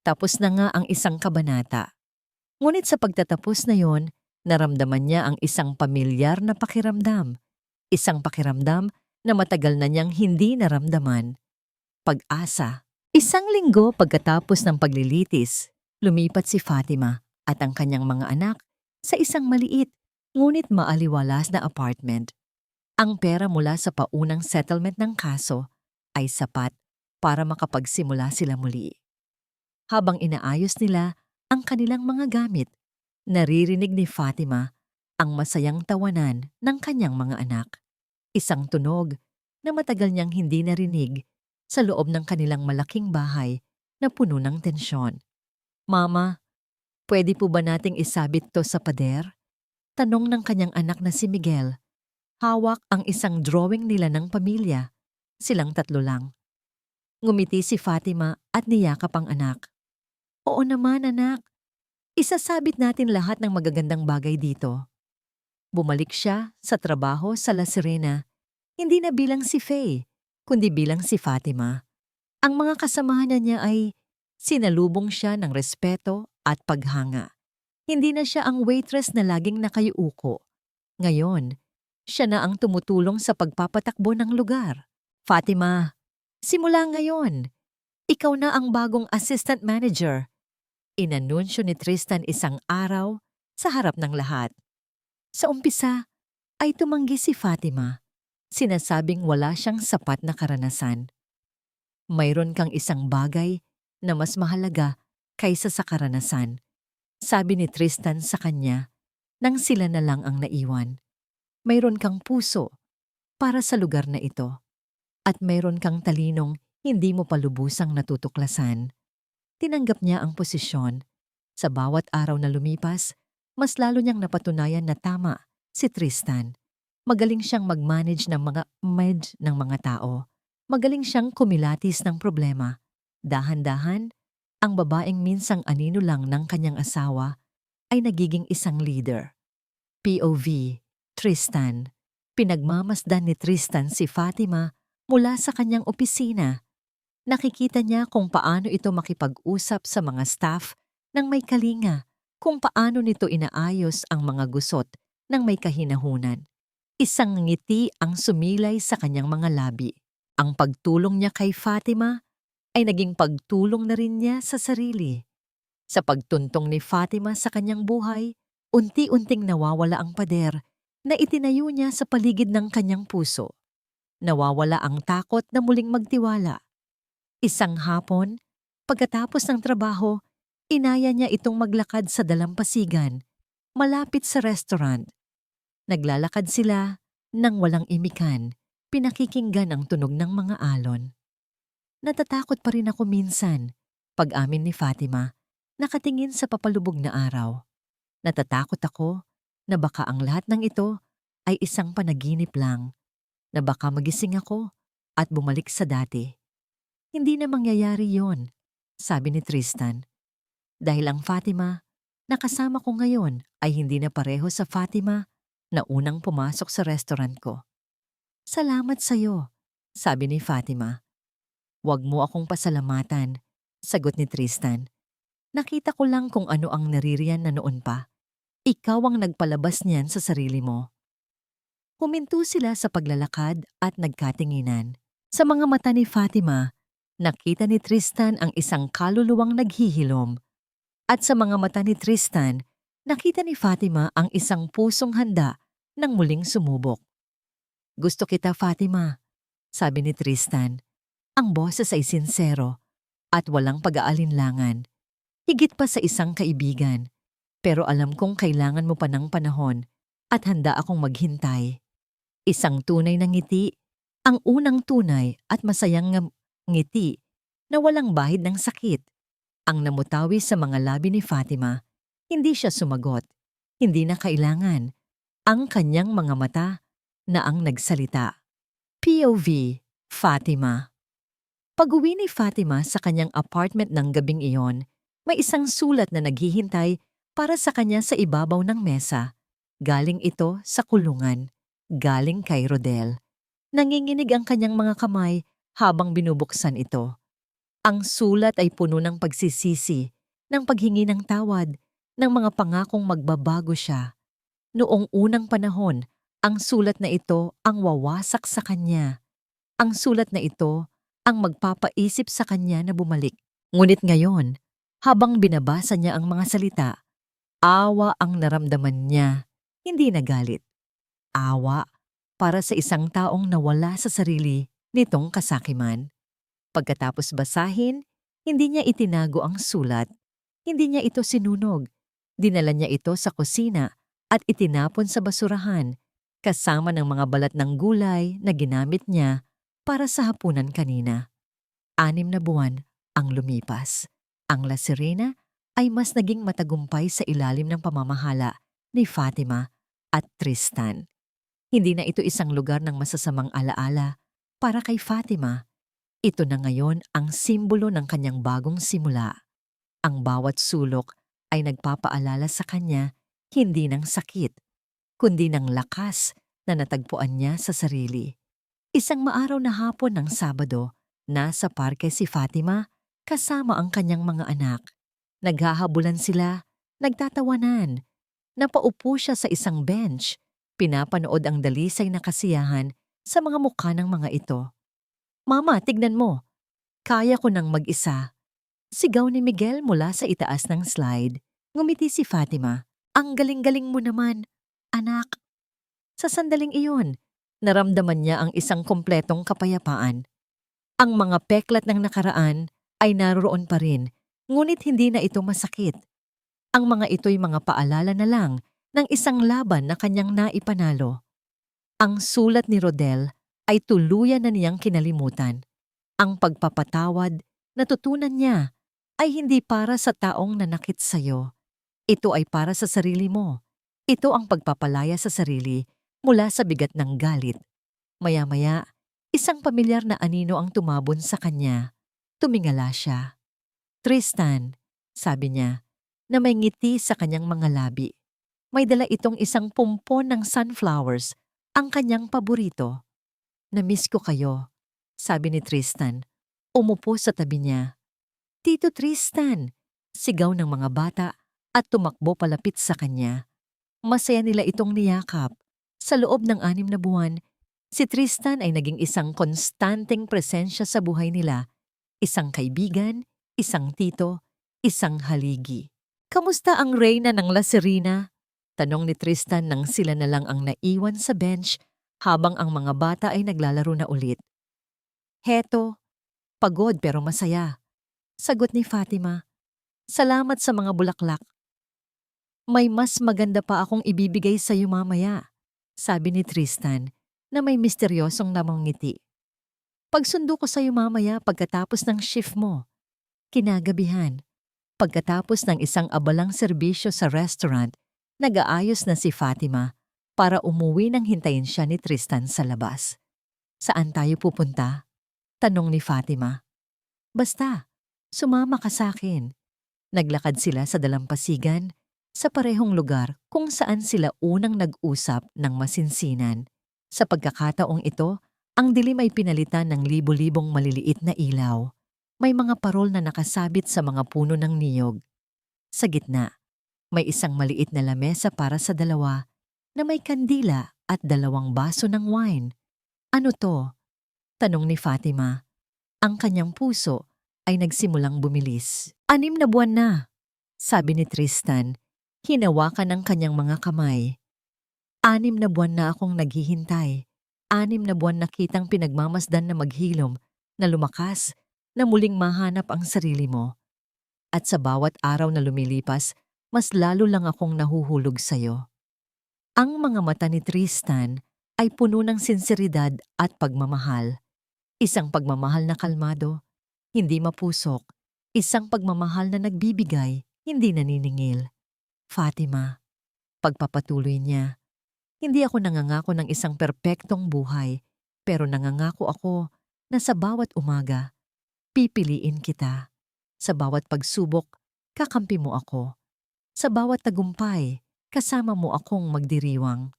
Tapos na nga ang isang kabanata. Ngunit sa pagtatapos na yon, naramdaman niya ang isang pamilyar na pakiramdam. Isang pakiramdam na matagal na niyang hindi naramdaman. Pag-asa. Isang linggo pagkatapos ng paglilitis, lumipat si Fatima at ang kanyang mga anak sa isang maliit ngunit maaliwalas na apartment. Ang pera mula sa paunang settlement ng kaso ay sapat para makapagsimula sila muli. Habang inaayos nila ang kanilang mga gamit, naririnig ni Fatima ang masayang tawanan ng kanyang mga anak. Isang tunog na matagal niyang hindi narinig sa loob ng kanilang malaking bahay na puno ng tensyon. Mama, pwede po ba nating isabit to sa pader? Tanong ng kanyang anak na si Miguel. Hawak ang isang drawing nila ng pamilya. Silang tatlo lang. Ngumiti si Fatima at niyakap ang anak. Oo naman anak, isasabit natin lahat ng magagandang bagay dito. Bumalik siya sa trabaho sa La Serena, hindi na bilang si Faye, kundi bilang si Fatima. Ang mga kasamahan niya ay sinalubong siya ng respeto at paghanga. Hindi na siya ang waitress na laging nakayuuko. Ngayon, siya na ang tumutulong sa pagpapatakbo ng lugar. Fatima, simula ngayon, ikaw na ang bagong assistant manager. Inanunsyo ni Tristan isang araw sa harap ng lahat. Sa umpisa ay tumanggi si Fatima. Sinasabing wala siyang sapat na karanasan. Mayroon kang isang bagay na mas mahalaga kaysa sa karanasan. Sabi ni Tristan sa kanya nang sila na lang ang naiwan. Mayroon kang puso para sa lugar na ito. At mayroon kang talinong hindi mo palubusang natutuklasan. Tinanggap niya ang posisyon. Sa bawat araw na lumipas, mas lalo niyang napatunayan na tama si Tristan. Magaling siyang mag-manage ng mga tao. Magaling siyang kumilatis ng problema. Dahan-dahan, ang babaeng minsang anino lang ng kanyang asawa ay nagiging isang leader. POV, Tristan. Pinagmamasdan ni Tristan si Fatima mula sa kanyang opisina. Nakikita niya kung paano ito makipag-usap sa mga staff ng may kalinga, kung paano nito inaayos ang mga gusot ng may kahinahunan. Isang ngiti ang sumilay sa kanyang mga labi. Ang pagtulong niya kay Fatima ay naging pagtulong na rin niya sa sarili. Sa pagtuntong ni Fatima sa kanyang buhay, unti-unting nawawala ang pader na itinayo niya sa paligid ng kanyang puso. Nawawala ang takot na muling magtiwala. Isang hapon, pagkatapos ng trabaho, inaya niya itong maglakad sa dalampasigan, malapit sa restaurant. Naglalakad sila nang walang imikan, pinakikinggan ang tunog ng mga alon. Natatakot pa rin ako minsan, pag-amin ni Fatima, nakatingin sa papalubog na araw. Natatakot ako na baka ang lahat ng ito ay isang panaginip lang, na baka magising ako at bumalik sa dati. Hindi na mangyayari yon, sabi ni Tristan. Dahil ang Fatima na kasama ko ngayon ay hindi na pareho sa Fatima na unang pumasok sa restaurant ko. Salamat sa'yo, sabi ni Fatima. Huwag mo akong pasalamatan, sagot ni Tristan. Nakita ko lang kung ano ang naririyan na noon pa. Ikaw ang nagpalabas niyan sa sarili mo. Huminto sila sa paglalakad at nagkatinginan. Sa mga mata ni Fatima, nakita ni Tristan ang isang kaluluwang naghihilom. At sa mga mata ni Tristan, nakita ni Fatima ang isang pusong handa nang muling sumubok. Gusto kita, Fatima, sabi ni Tristan. Ang boses ay sinsero at walang pag-aalinlangan. higit pa sa isang kaibigan. Pero alam kong kailangan mo pa ng panahon at handa akong maghintay. Isang tunay na ngiti, ang unang tunay at masayang ngiti na walang bahid ng sakit. Ang namutawi sa mga labi ni Fatima, hindi siya sumagot, hindi na kailangan. Ang kanyang mga mata na ang nagsalita. POV, Fatima. Pag-uwi ni Fatima sa kanyang apartment ng gabing iyon, may isang sulat na naghihintay para sa kanya sa ibabaw ng mesa. Galing ito sa kulungan. Galing kay Rodel. Nanginginig ang kanyang mga kamay habang binubuksan ito. Ang sulat ay puno ng pagsisisi, ng paghingi ng tawad, ng mga pangakong magbabago siya. Noong unang panahon, ang sulat na ito ang wawasak sa kanya. Ang sulat na ito ang magpapaisip sa kanya na bumalik. Ngunit ngayon, habang binabasa niya ang mga salita, awa ang naramdaman niya, hindi na galit. Awa para sa isang taong nawala sa sarili nitong kasakiman. Pagkatapos basahin, hindi niya itinago ang sulat. Hindi niya ito sinunog. Dinala niya ito sa kusina at itinapon sa basurahan kasama ng mga balat ng gulay na ginamit niya para sa hapunan kanina. 6 na buwan ang lumipas. Ang La Serena ay mas naging matagumpay sa ilalim ng pamamahala ni Fatima at Tristan. Hindi na ito isang lugar ng masasamang alaala para kay Fatima. Ito na ngayon ang simbolo ng kanyang bagong simula. Ang bawat sulok ay nagpapaalala sa kanya hindi ng sakit, kundi ng lakas na natagpuan niya sa sarili. Isang maaraw na hapon ng Sabado, nasa parke si Fatima kasama ang kanyang mga anak. Naghahabulan sila, nagtatawanan. Napaupo siya sa isang bench, pinapanood ang dalisay na kasiyahan sa mga mukha ng mga ito. "Mama, tignan mo. Kaya ko nang mag-isa." Sigaw ni Miguel mula sa itaas ng slide. Ngumiti si Fatima. "Ang galing-galing mo naman, anak." Sa sandaling iyon, naramdaman niya ang isang kompletong kapayapaan. Ang mga peklat ng nakaraan ay naroon pa rin, ngunit hindi na ito masakit. Ang mga ito'y mga paalala na lang ng isang laban na kanyang naipanalo. Ang sulat ni Rodel ay tuluyan na niyang kinalimutan. Ang pagpapatawad na tutunan niya ay hindi para sa taong nanakit sa'yo. Ito ay para sa sarili mo. Ito ang pagpapalaya sa sarili mula sa bigat ng galit. Maya-maya, isang pamilyar na anino ang tumabon sa kanya. Tumingala siya. "Tristan," sabi niya, na may ngiti sa kanyang mga labi. May dala itong isang pumpon ng sunflowers, ang kanyang paborito. "Na-miss ko kayo," sabi ni Tristan. Umupo sa tabi niya. "Tito Tristan!" Sigaw ng mga bata at tumakbo palapit sa kanya. Masaya nila itong niyakap. Sa loob ng 6 na buwan, si Tristan ay naging isang konstanteng presensya sa buhay nila. Isang kaibigan, isang tito, isang haligi. "Kamusta ang reyna ng La Serena?" Tanong ni Tristan nang sila na lang ang naiwan sa bench habang ang mga bata ay naglalaro na ulit. "Heto, pagod pero masaya," sagot ni Fatima. "Salamat sa mga bulaklak. May mas maganda pa akong ibibigay sa iyo mamaya," sabi ni Tristan na may misteryosong namangiti. "Pagsundo ko sa iyo mamaya pagkatapos ng shift mo." Kinagabihan, pagkatapos ng isang abalang serbisyo sa restaurant, nag-aayos na si Fatima para umuwi nang hintayin siya ni Tristan sa labas. "Saan tayo pupunta?" tanong ni Fatima. "Basta, sumama ka sa akin." Naglakad sila sa dalampasigan, sa parehong lugar kung saan sila unang nag-usap ng masinsinan. Sa pagkakataong ito, ang dilim ay pinalitan ng libo-libong maliliit na ilaw. May mga parol na nakasabit sa mga puno ng niyog. Sa gitna, may isang maliit na lamesa para sa dalawa na may kandila at 2 baso ng wine. "Ano to?" tanong ni Fatima. Ang kanyang puso ay nagsimulang bumilis. 6 na buwan na," sabi ni Tristan. Hinawakan ng kanyang mga kamay. 6 na buwan na akong naghihintay. 6 na buwan na kitang pinagmamasdan na maghilom, na lumakas, na muling mahanap ang sarili mo. At sa bawat araw na lumilipas, mas lalo lang akong nahuhulog sa'yo. Ang mga mata ni Tristan ay puno ng sinseridad at pagmamahal. Isang pagmamahal na kalmado, hindi mapusok. Isang pagmamahal na nagbibigay, hindi naniningil. Fatima, pagpapatuloy niya. Hindi ako nangangako ng isang perpektong buhay, pero nangangako ako na sa bawat umaga, pipiliin kita. Sa bawat pagsubok, kakampi mo ako. Sa bawat tagumpay, kasama mo akong magdiriwang.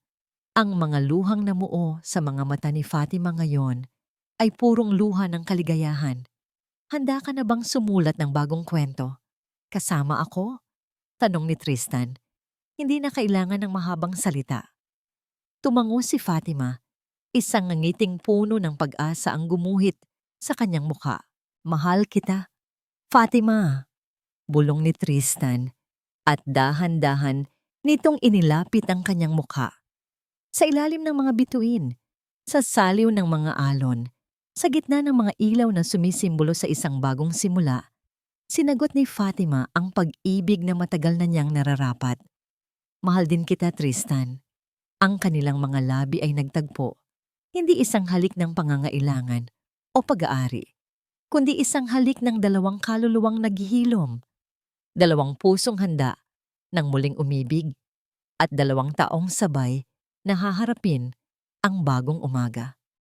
Ang mga luhang namuo sa mga mata ni Fatima ngayon ay purong luha ng kaligayahan. Handa ka na bang sumulat ng bagong kwento? Kasama ako? Tanong ni Tristan. Hindi na kailangan ng mahabang salita. Tumango si Fatima. Isang ngangiting puno ng pag-asa ang gumuhit sa kanyang mukha. Mahal kita. Fatima, bulong ni Tristan. At dahan-dahan nitong inilapit ang kanyang mukha. Sa ilalim ng mga bituin, sa saliw ng mga alon, sa gitna ng mga ilaw na sumisimbolo sa isang bagong simula, sinagot ni Fatima ang pag-ibig na matagal na niyang nararapat. Mahal din kita, Tristan. Ang kanilang mga labi ay nagtagpo, hindi isang halik ng pangangailangan o pag-aari, kundi isang halik ng dalawang kaluluwang naghihilom, dalawang pusong handa ng muling umibig, at dalawang taong sabay na haharapin ang bagong umaga.